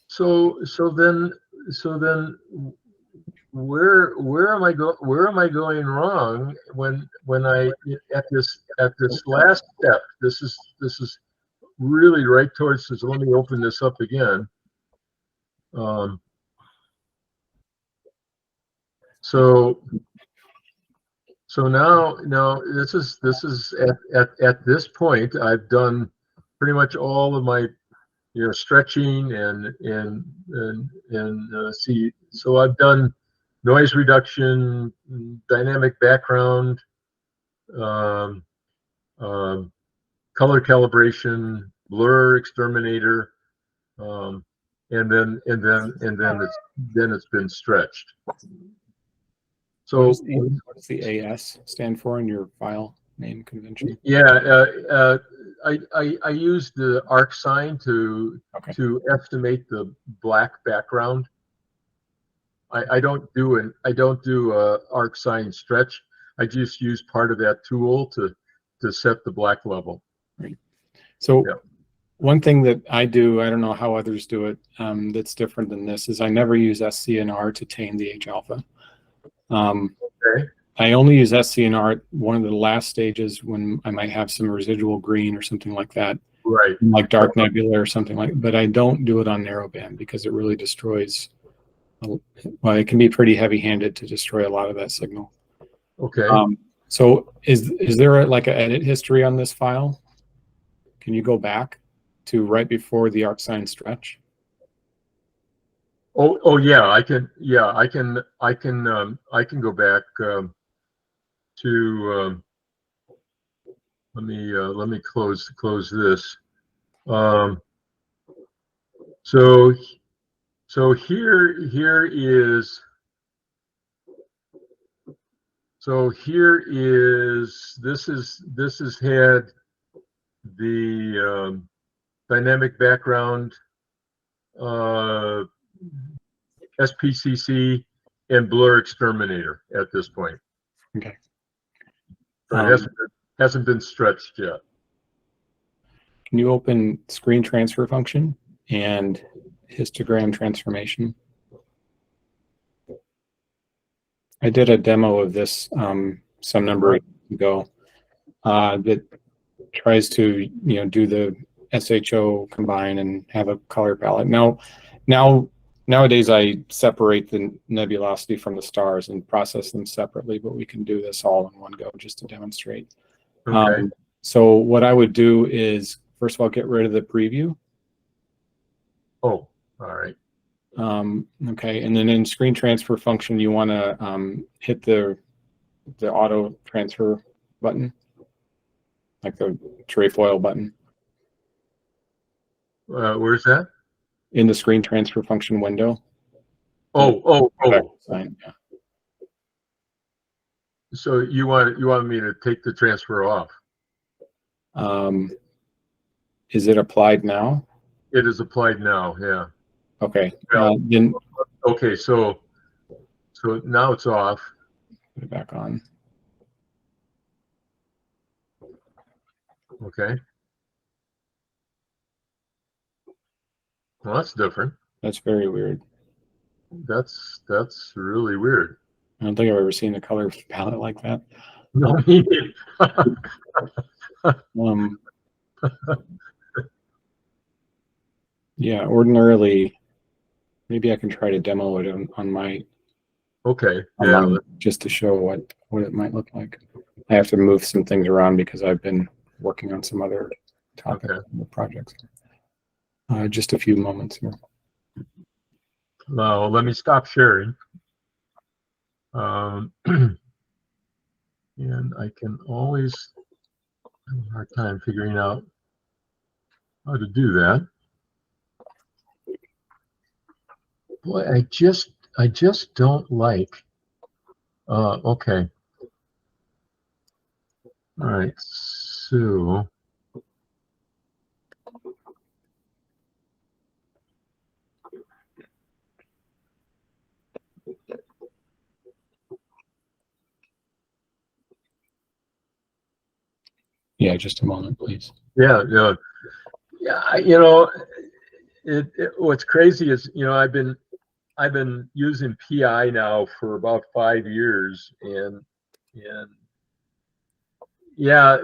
So then where am I going wrong when I at this last step? This is really right towards this. Let me open this up again. So now this is at this point I've done pretty much all of my stretching and see. So I've done noise reduction, dynamic background, color calibration, blur exterminator, and then it's been stretched. So what does the AS stand for in your file name convention? yeah, I used the arc sign to estimate the black background. I don't do arc sign stretch. I just use part of that tool to set the black level. Right. So yeah. One thing that I do, I don't know how others do it, that's different than this, is I never use SCNR to tame the H alpha. Okay. I only use SCNR at one of the last stages when I might have some residual green or something like that. Right. Like dark nebula or something like that. But I don't do it on narrowband because it really destroys, well, it can be pretty heavy-handed to destroy a lot of that signal. Okay. So is there like an edit history on this file? Can you go back to right before the arc sign stretch? Oh yeah, I can. Yeah, I can go back to. Let me close this. So here is. So here is this has had the dynamic background, SPCC, and blur exterminator at this point. Okay. So it hasn't been stretched yet. Can you open screen transfer function and histogram transformation? I did a demo of this some number of years ago that tries to do the SHO combine and have a color palette. Nowadays I separate the nebulosity from the stars and process them separately, but we can do this all in one go just to demonstrate. Okay. So what I would do is first of all get rid of the preview. Oh, all right. Okay, and then in screen transfer function, you want to hit the auto transfer button, like the trefoil button. Where's that? In the screen transfer function window. Oh. Sign, yeah. So you want me to take the transfer off? Is it applied now? It is applied now. Yeah. Okay. Well, Then okay. So now it's off. put it back on. Okay. Well, that's different. That's very weird. That's really weird. I don't think I've ever seen a color palette like that. No, Yeah, ordinarily, maybe I can try to demo it on my okay. Yeah. just to show what what it might look like. I have to move some things around because I've been working on some other topics in the projects. Just a few moments here. Well, let me stop sharing. And I can always have a hard time figuring out how to do that. Boy, I just don't like. Okay. All right. So. Yeah, just a moment, please. Yeah. What's crazy is, I've been using PI now for about 5 years, and yeah,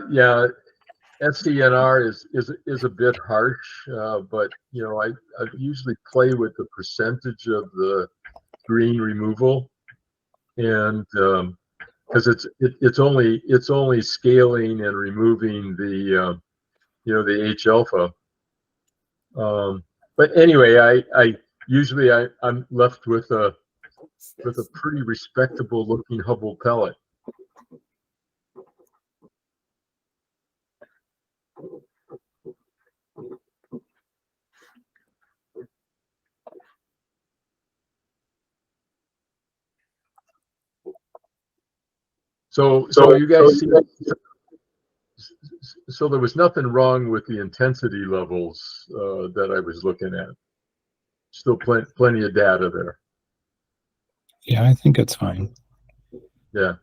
SCNR is a bit harsh, but I usually play with the percentage of the green removal, and because it's only scaling and removing the the H alpha. But anyway, I'm left with a pretty respectable looking Hubble pellet. So you guys see, so there was nothing wrong with the intensity levels that I was looking at. Still plenty of data there. Yeah, I think it's fine. Yeah.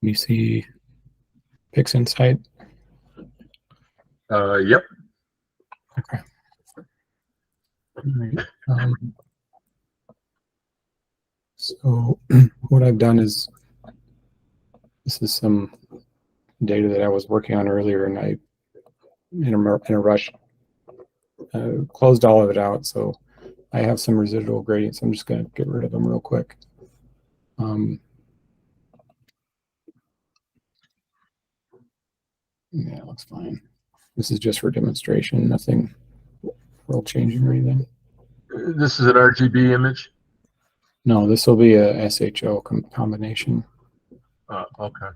You see PixInsight? Yep. Okay. All right. So what I've done is, this is some data that I was working on earlier, and I, in a rush, closed all of it out. So I have some residual gradients. I'm just going to get rid of them real quick. Yeah, it looks fine. This is just for demonstration, nothing world changing or anything. This is an RGB image. No, this will be a SHO combination. Okay.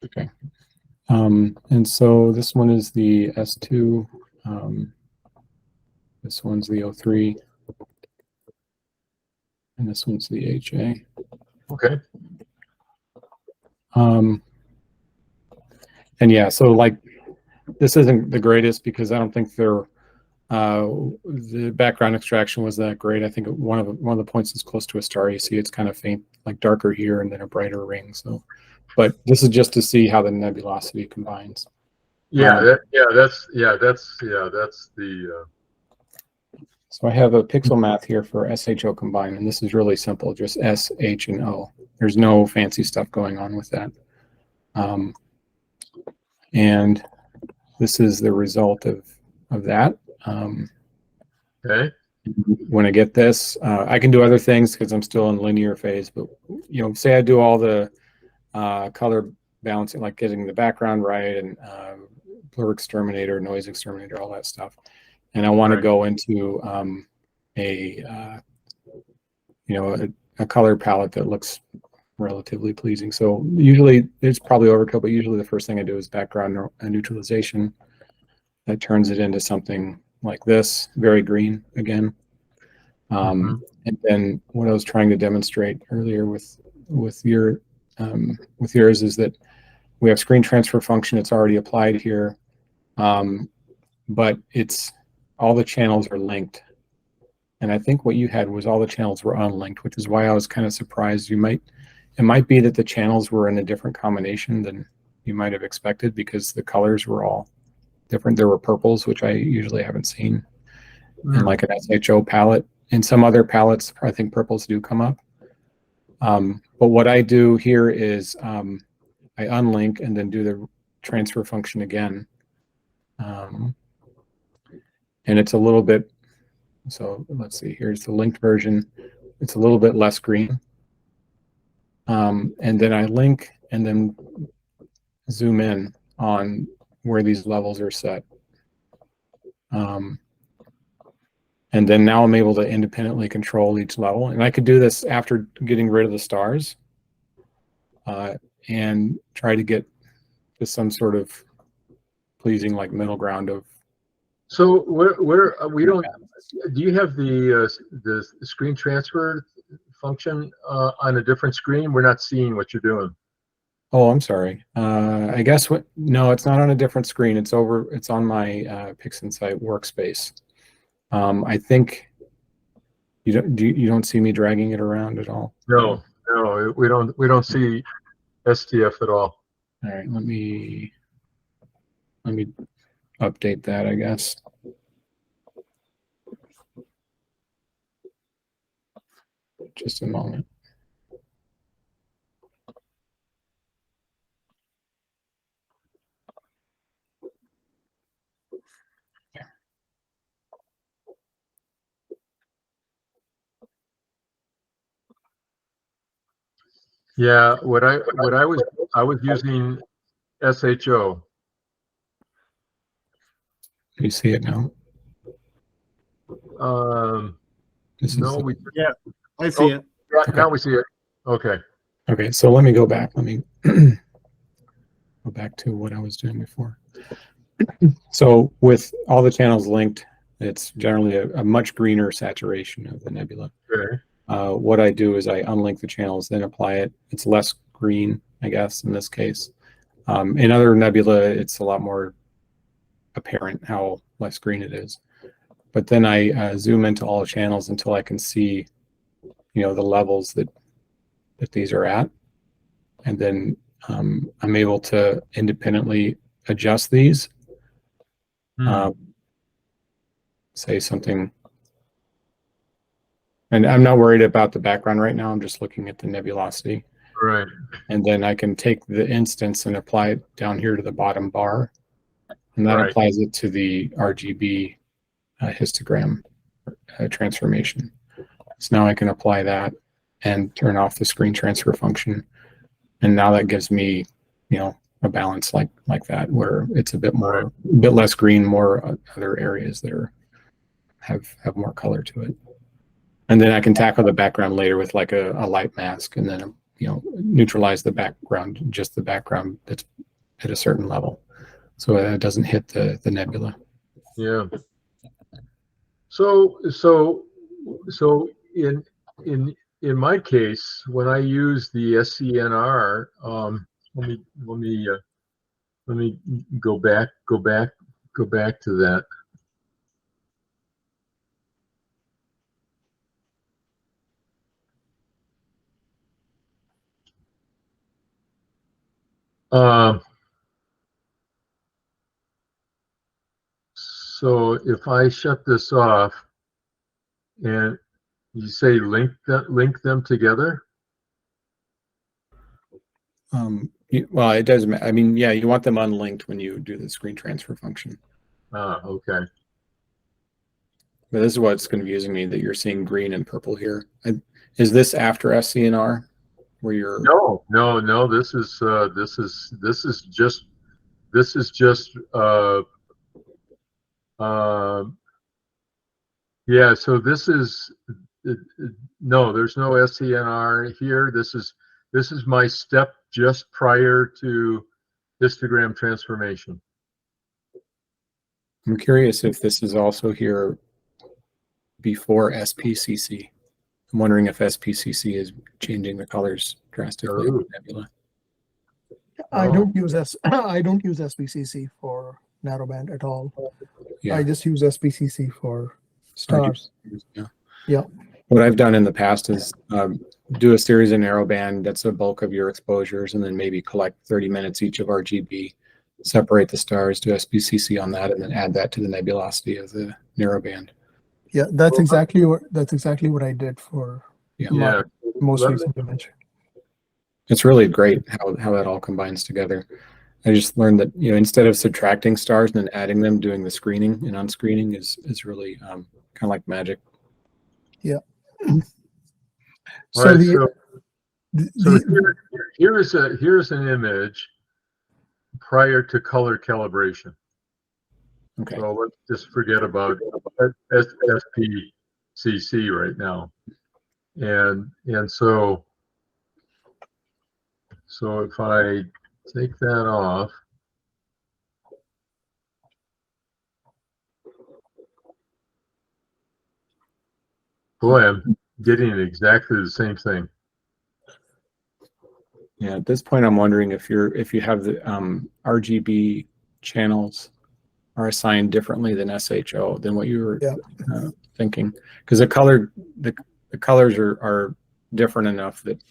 Okay. And so this one is the S2. This one's the O3. And this one's the HA. Okay. And yeah, so like, this isn't the greatest because I don't think the background extraction was that great. I think one of the points is close to a star. You see it's kind of faint, like darker here and then a brighter ring. So, but this is just to see how the nebulosity combines. Yeah, that's the. So I have a pixel math here for SHO combine, and this is really simple, just S, H, and O. There's no fancy stuff going on with that. And this is the result of that. Okay. When I get this, I can do other things because I'm still in linear phase, but say I do all the color balancing, like getting the background right and blur exterminator, noise exterminator, all that stuff. And I want to go into a color palette that looks relatively pleasing. So usually it's probably overkill, but usually the first thing I do is background neutralization. That turns it into something like this, very green again. And then what I was trying to demonstrate earlier with yours is that we have screen transfer function. It's already applied here, but it's all the channels are linked. And I think what you had was all the channels were unlinked, which is why I was kind of surprised. It might be that the channels were in a different combination than you might have expected because the colors were all different. There were purples, which I usually haven't seen in like an SHO palette. In some other palettes, I think purples do come up. But what I do here is I unlink and then do the transfer function again. And it's a little bit, so let's see, here's the linked version. It's a little bit less green. And then I link and then zoom in on where these levels are set. And then now I'm able to independently control each level. And I could do this after getting rid of the stars and try to get to some sort of pleasing like middle ground of. So we don't, do you have the screen transfer function on a different screen? We're not seeing what you're doing. Oh, I'm sorry. I guess no, it's not on a different screen. It's on my PixInsight workspace. I think you don't see me dragging it around at all. No, we don't see STF at all. All right, let me update that, I guess. Just a moment. Yeah, I was using SHO. You see it now? This is No, Yeah, I see it. now we see it. Okay. okay. So let me go back. Let me go back to what I was doing before. So with all the channels linked, it's generally a much greener saturation of the nebula. Okay. What I do is I unlink the channels, then apply it. It's less green, I guess, in this case. In other nebula, it's a lot more apparent how less green it is. But then I zoom into all channels until I can see, the levels that these are at. And then I'm able to independently adjust these. Say something. And I'm not worried about the background right now. I'm just looking at the nebulosity. Right. And then I can take the instance and apply it down here to the bottom bar. And that Right. applies it to the RGB histogram transformation. So now I can apply that and turn off the screen transfer function. And now that gives me, a balance like that, where it's a bit less green, more other areas that have more color to it. And then I can tackle the background later with like a light mask, and then neutralize the background, just the background that's at a certain level, so that it doesn't hit the nebula. Yeah. So in my case, when I use the SCNR, let me go back to that. So if I shut this off and you say link them together. Well, it doesn't. I mean, yeah, you want them unlinked when you do the screen transfer function. Okay. But this is what's confusing me, that you're seeing green and purple here. Is this after SCNR, where you're? No. This is just. Yeah. So this is no. There's no SCNR here. This is my step just prior to histogram transformation. I'm curious if this is also here before SPCC. I'm wondering if SPCC is changing the colors drastically in the nebula. I don't use SPCC for narrowband at all. Yeah. I just use SPCC for stars. Yeah. What I've done in the past is do a series of narrowband, that's the bulk of your exposures, and then maybe collect 30 minutes each of RGB, separate the stars, do SPCC on that, and then add that to the nebulosity of the narrowband. Yeah, that's exactly what I did for Yeah. my most Let me- recent image. It's really great how that all combines together. I just learned that, you know, instead of subtracting stars and then adding them, doing the screening and unscreening is really kind of like magic. Yeah. All So right, the, so the here's an image prior to color calibration. Okay. So let's just forget about SPCC right now. And so if I take that off, boy, I'm getting exactly the same thing. Yeah. At this point, I'm wondering if you have the RGB channels are assigned differently than SHO than what you were Yeah. thinking, because the colors are different enough that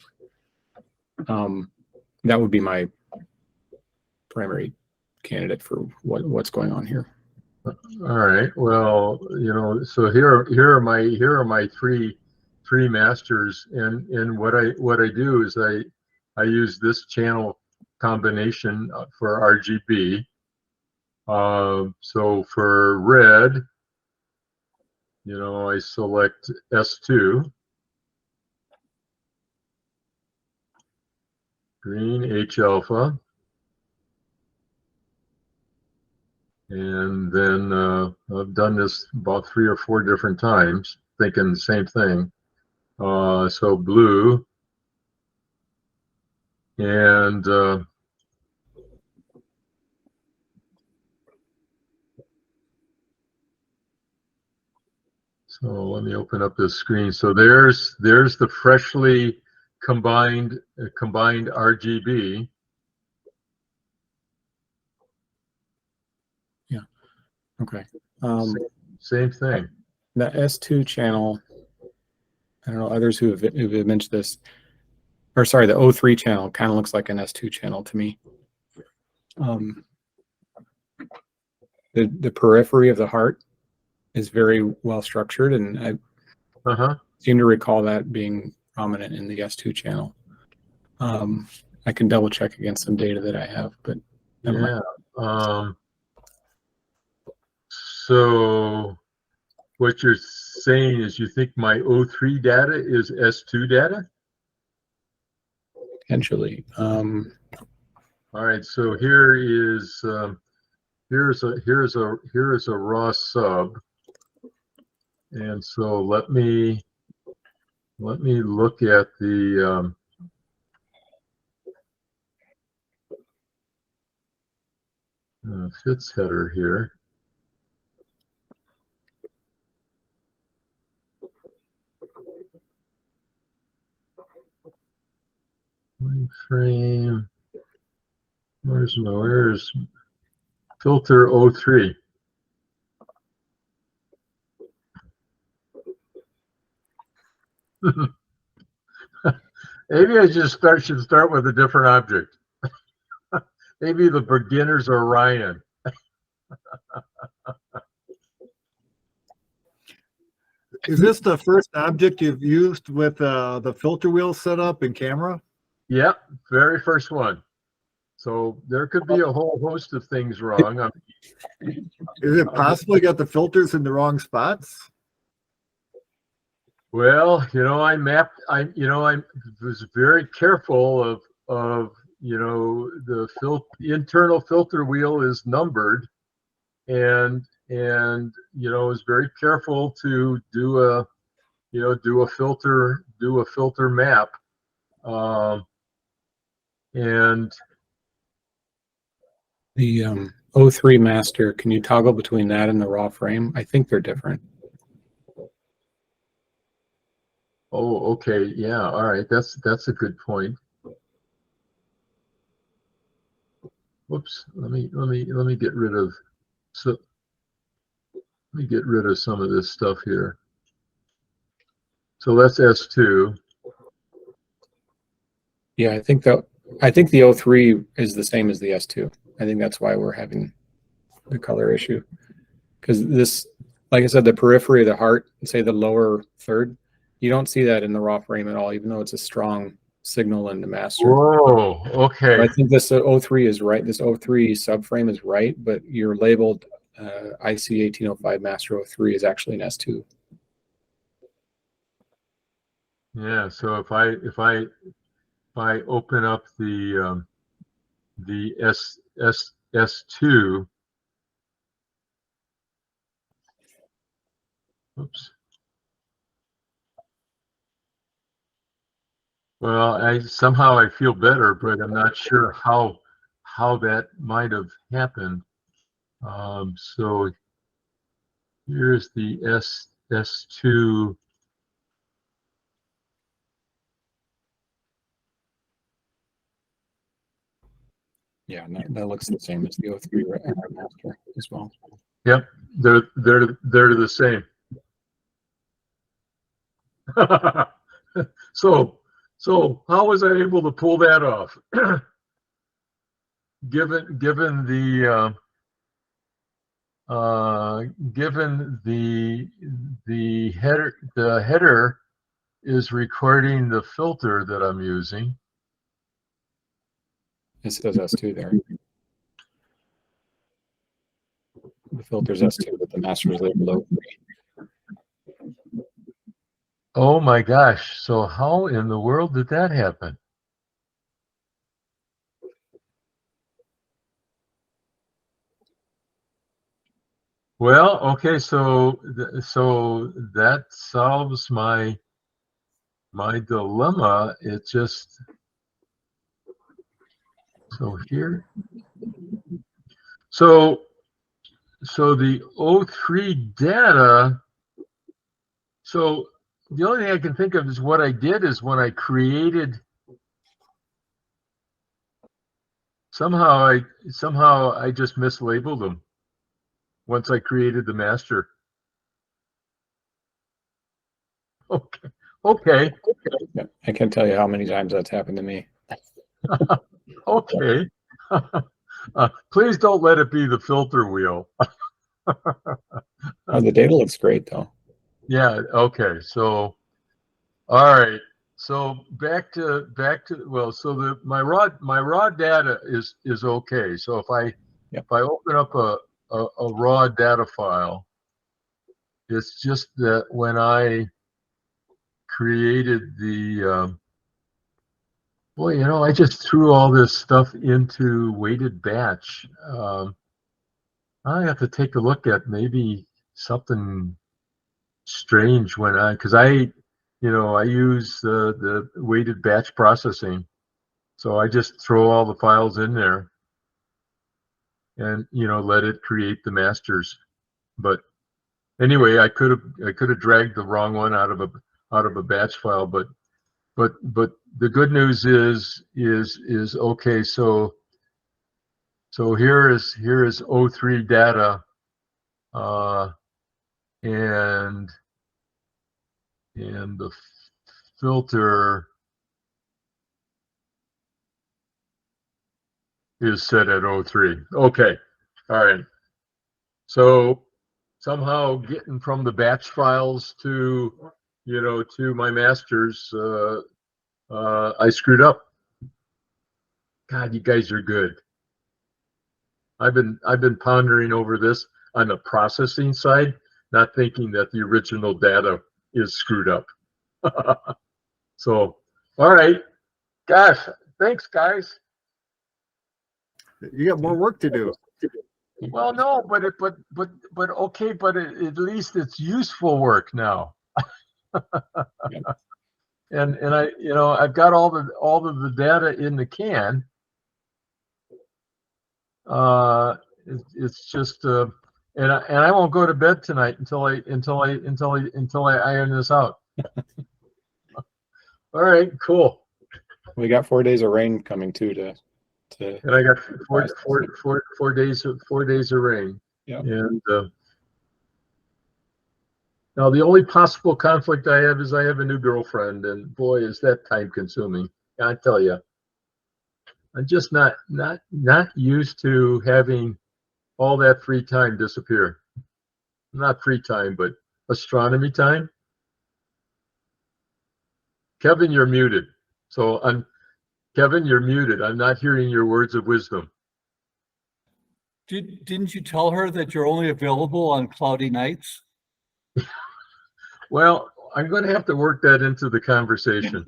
that would be my primary candidate for what's going on here. All right. Well, you know, so here are my three masters, and what I do is I use this channel combination for RGB. So for red, you know, I select S2, green H alpha, and then I've done this about 3 or 4 different times, thinking the same thing. So blue, and so let me open up this screen. So there's the freshly combined RGB. Yeah. Okay. Same thing. The S2 channel, I don't know, others who have mentioned this, or sorry, the O3 channel kind of looks like an S2 channel to me. The periphery of the heart is very well structured, and I seem to recall that being prominent in the S2 channel. I can double check against some data that I have, but yeah. So what you're saying is you think my O3 data is S2 data? potentially. All right. So here is here's a raw sub, and so let me look at the FITS header here. Frame. Where's filter 03? Maybe I just should start with a different object. Maybe the beginner's Orion. Is this the first object you've used with the filter wheel set up and camera? Yep, very first one. So there could be a whole host of things wrong. Is it possible you got the filters in the wrong spots? Well, you know, I was very careful of you know, the internal filter wheel is numbered, and you know, was very careful to do a filter map, and The O3 master, can you toggle between that and the raw frame? I think they're different. oh, okay, yeah, all right, that's a good point. Whoops, let me get rid of some of this stuff here. So that's S2. Yeah, I think the O3 is the same as the S2. I think that's why we're having the color issue, because like I said, the periphery of the heart, say the lower third, you don't see that in the raw frame at all, even though it's a strong signal in the master. Whoa. Okay. I think this 03 is right. This 03 subframe is right, but your labeled IC 1805 Master 03 is actually an S2. Yeah. So if I open up the S2. Oops. Well, I feel better, but I'm not sure how that might have happened. So here's the S2. Yeah, that looks the same as the 03 Master as well. Yep, they're the same. So how was I able to pull that off? given the header is recording the filter that I'm using. It says S2 there. The filter's S2, but the master is labeled 03. Oh my gosh. So how in the world did that happen? Well, okay, so that solves my dilemma. It just, so here, so the 03 data, so the only thing I can think of is what I did is when I created, somehow I just mislabeled them once I created the master. Okay. Yeah, I can't tell you how many times that's happened to me. Okay. Please don't let it be the filter wheel. Oh, the data looks great though. Yeah. Okay. So, all right. So back to well. So my raw data is okay. So if I open up a raw data file, it's just that when I created the boy, you know, I just threw all this stuff into weighted batch. I have to take a look at maybe something strange because I use the weighted batch processing. So I just throw all the files in there and, let it create the masters. But anyway, I could have dragged the wrong one out of a batch file, but the good news is okay. So here is 03 data, and the filter is set at 03. Okay, all right. So somehow getting from the batch files to my masters, I screwed up. God, you guys are good. I've been pondering over this on the processing side, not thinking that the original data is screwed up. So, all right, gosh, thanks, guys. You got more work to do. Well, no, but okay, but at least it's useful work now. And I, I've got all of the data in the can. It's just and I won't go to bed tonight until I iron this out. All right, cool. We got 4 days of rain coming too And I got four days of rain. Yeah. And now the only possible conflict I have is I have a new girlfriend, and boy, is that time consuming. I tell you, I'm just not used to having all that free time disappear. not free time, but astronomy time. Kevin, you're muted. So Kevin, you're muted. I'm not hearing your words of wisdom. Didn't you tell her that you're only available on cloudy nights? Well, I'm going to have to work that into the conversation.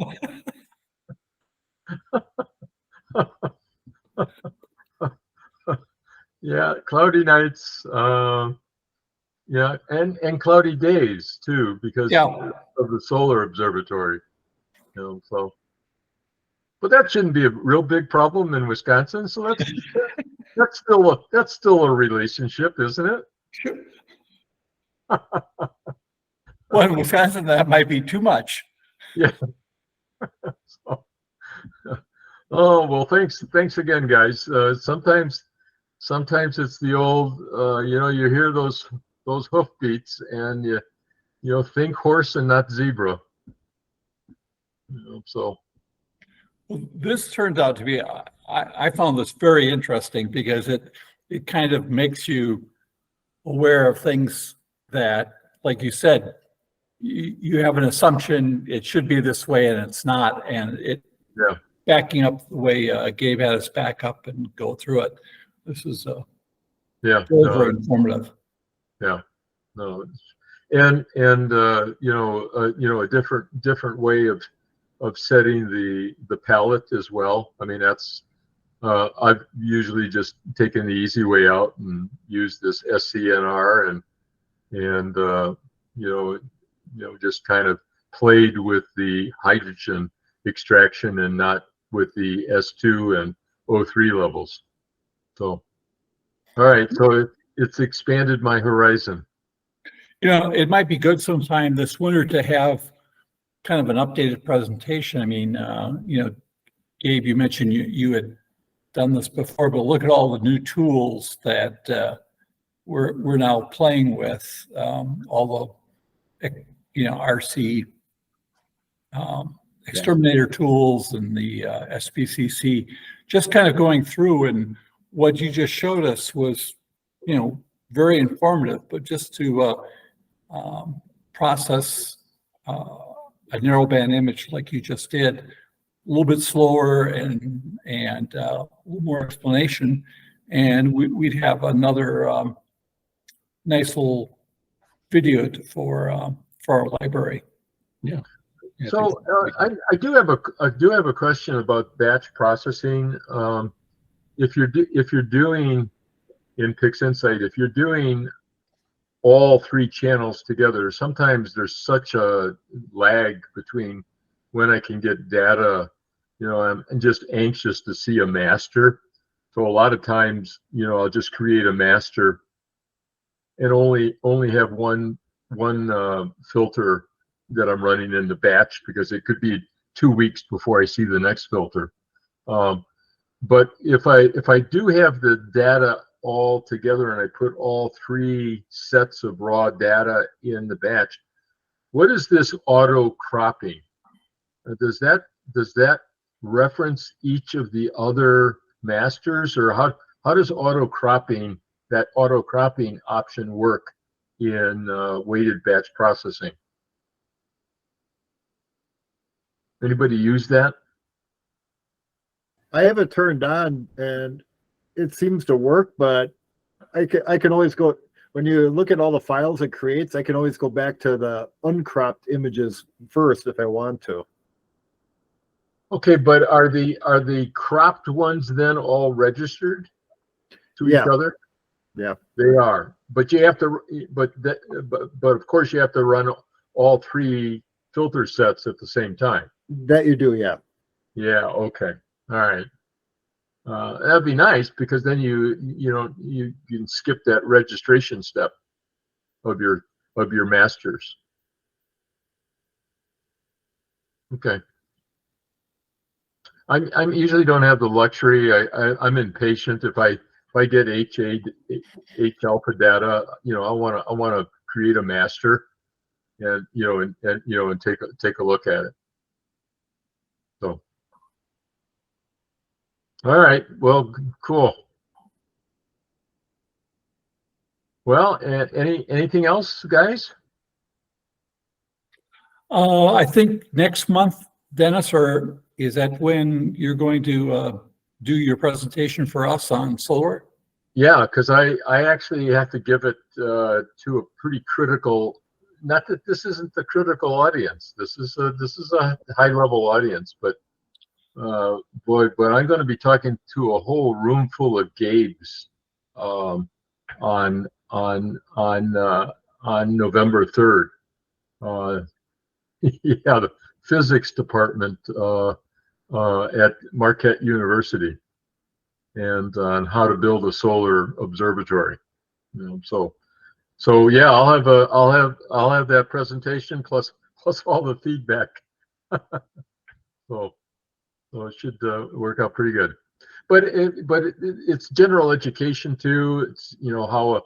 Yeah, cloudy nights. Yeah, and cloudy days too, because Yeah. of the solar observatory. You know, so, but that shouldn't be a real big problem in Wisconsin. So that's still a relationship, isn't it? Sure. Well, in Wisconsin, that might be too much. Yeah. So, oh well, thanks again, guys. Sometimes it's the old, you know, you hear those hoofbeats, and you know, think horse and not zebra. You know, so. Well, this turned out to be, I found this very interesting because it kind of makes you aware of things that, like you said, you have an assumption it should be this way and it's not, and it backing up the way Gabe had us back up and go through it. This is very informative. Yeah, no, and you know, a different way of setting the palette as well. I mean, that's I've usually just taken the easy way out and used this SCNR and you know, just kind of played with the hydrogen extraction and not with the S2 and O3 levels. So, all right, so it's expanded my horizon. You know, it might be good sometime this winter to have kind of an updated presentation. I mean, you know, Gabe, you mentioned you had done this before, but look at all the new tools that we're now playing with, all the, you know, RC exterminator tools and the SPCC, just kind of going through, and what you just showed us was, you know, very informative, but just to process a narrowband image like you just did, a little bit slower and a little more explanation, and we'd have another nice little video for our library. Yeah. So I do have a question about batch processing. If you're doing in PixInsight, if you're doing all three channels together, sometimes there's such a lag between when I can get data. You know, I'm just anxious to see a master. So a lot of times, you know, I'll just create a master and only have one filter that I'm running in the batch, because it could be 2 weeks before I see the next filter. But if I do have the data all together and I put all three sets of raw data in the batch, what is this auto cropping? Does that reference each of the other masters, or how does that auto cropping option work in weighted batch processing? Anybody use that? I have it turned on and it seems to work, but I can always go, when you look at all the files it creates, I can always go back to the uncropped images first if I want to. Okay, but are the cropped ones then all registered to each other? Yeah, they are. But you have to, but of course you have to run all three filter sets at the same time. That you do, yeah. Yeah. Okay. All right. That'd be nice, because then you can skip that registration step of your masters. Okay. I'm usually don't have the luxury. I'm impatient. If I get H alpha data, you know, I want to create a master, and and take a look at it. So, all right. Well, cool. Well, anything else, guys? I think next month, Dennis, or is that when you're going to do your presentation for us on solar? Yeah, because I actually have to give it to a pretty critical. Not that this isn't the critical audience. This is a high level audience, but boy, but I'm going to be talking to a whole room full of Gabes on November 3rd. Yeah, the physics department at Marquette University, and on how to build a solar observatory. You know, so yeah, I'll have that presentation plus all the feedback. so it should work out pretty good. But it's general education too. It's how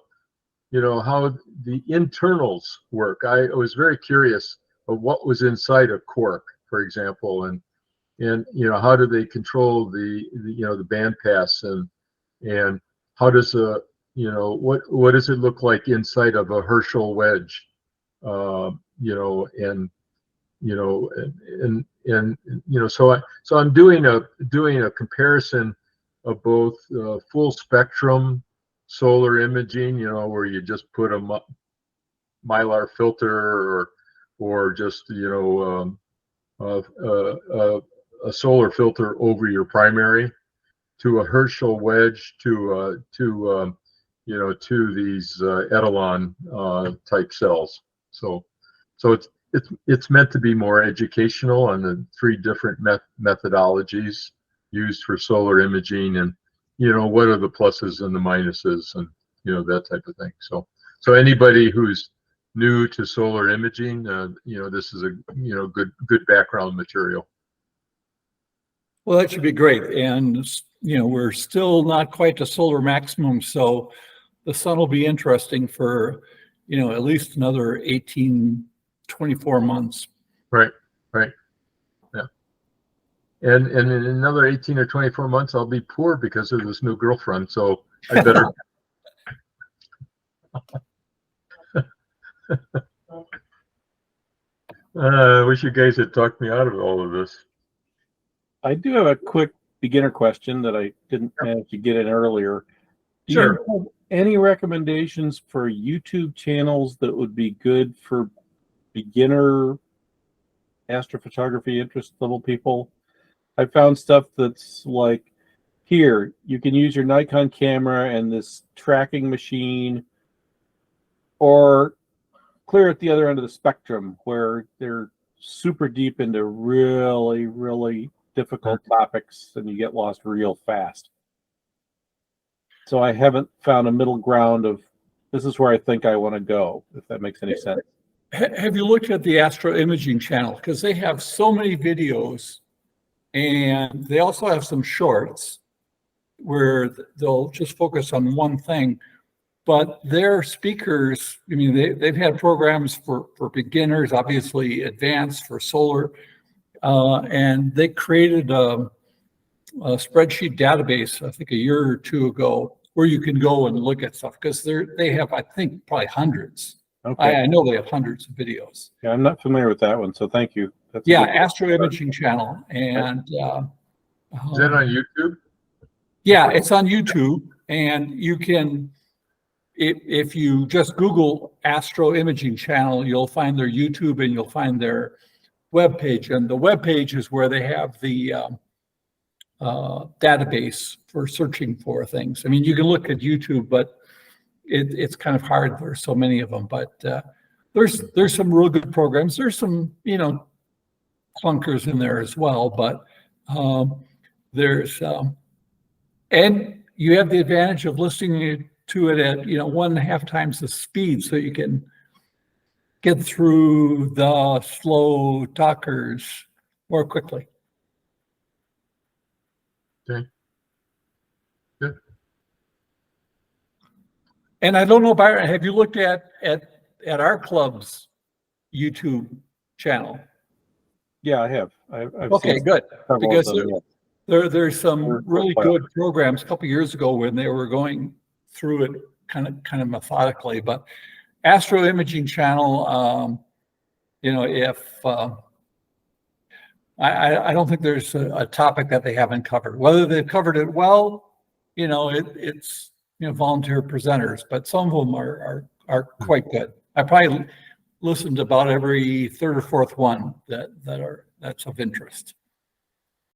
the internals work. I was very curious of what was inside a quark, for example, and how do they control the bandpass, and how does what does it look like inside of a Herschel wedge, and so I'm doing a comparison of both full spectrum solar imaging, where you just put a Mylar filter or just a solar filter over your primary, to a Herschel wedge, to these Etalon type cells. So it's meant to be more educational on the 3 different methodologies used for solar imaging, and what are the pluses and the minuses, and that type of thing. So anybody who's new to solar imaging, this is a good background material. Well, that should be great. And, we're still not quite to solar maximum. So the sun will be interesting for, at least another 18, 24 months. Right. Yeah. And in another 18 or 24 months, I'll be poor because of this new girlfriend. So I better. I wish you guys had talked me out of all of this. I do have a quick beginner question that I didn't manage to get in earlier. Do Sure. you have any recommendations for YouTube channels that would be good for beginner astrophotography interest level people? I found stuff that's like, here, you can use your Nikon camera and this tracking machine, or clear at the other end of the spectrum where they're super deep into really, really difficult topics and you get lost real fast. So I haven't found a middle ground of this is where I think I want to go, if that makes any sense. Have you looked at the Astro Imaging channel? Because they have so many videos, and they also have some shorts where they'll just focus on one thing. But their speakers, I mean, they've had programs for beginners, obviously advanced for solar, and they created a spreadsheet database, I think a year or 2 ago, where you can go and look at stuff, because they have, I think, probably hundreds. Okay. I know they have hundreds of videos. Yeah, I'm not familiar with that one, so thank you. That's Yeah, good. Astro Imaging channel, and Is that on YouTube? yeah, it's on YouTube, and you can, if you just Google Astro Imaging channel, you'll find their YouTube and you'll find their webpage, and the webpage is where they have the database for searching for things. I mean, you can look at YouTube, but it's kind of hard. There's so many of them, but there's some real good programs. There's some, clunkers in there as well, but there's and you have the advantage of listening to it at 1.5 times the speed, so you can get through the slow talkers more quickly. Okay. Good. And I don't know, Byron, have you looked at our club's YouTube channel? Yeah, I have. I've Okay, seen good. several of Because them, yeah. there's some They're really quite good programs a couple years ago when they were going through it kind of methodically, but Astro Imaging Channel, you know, if I don't think there's a topic that they haven't covered. Whether they've covered it well, you know, it's you know, volunteer presenters, but some of them are quite good. I probably listened to about every third or fourth one that's of interest.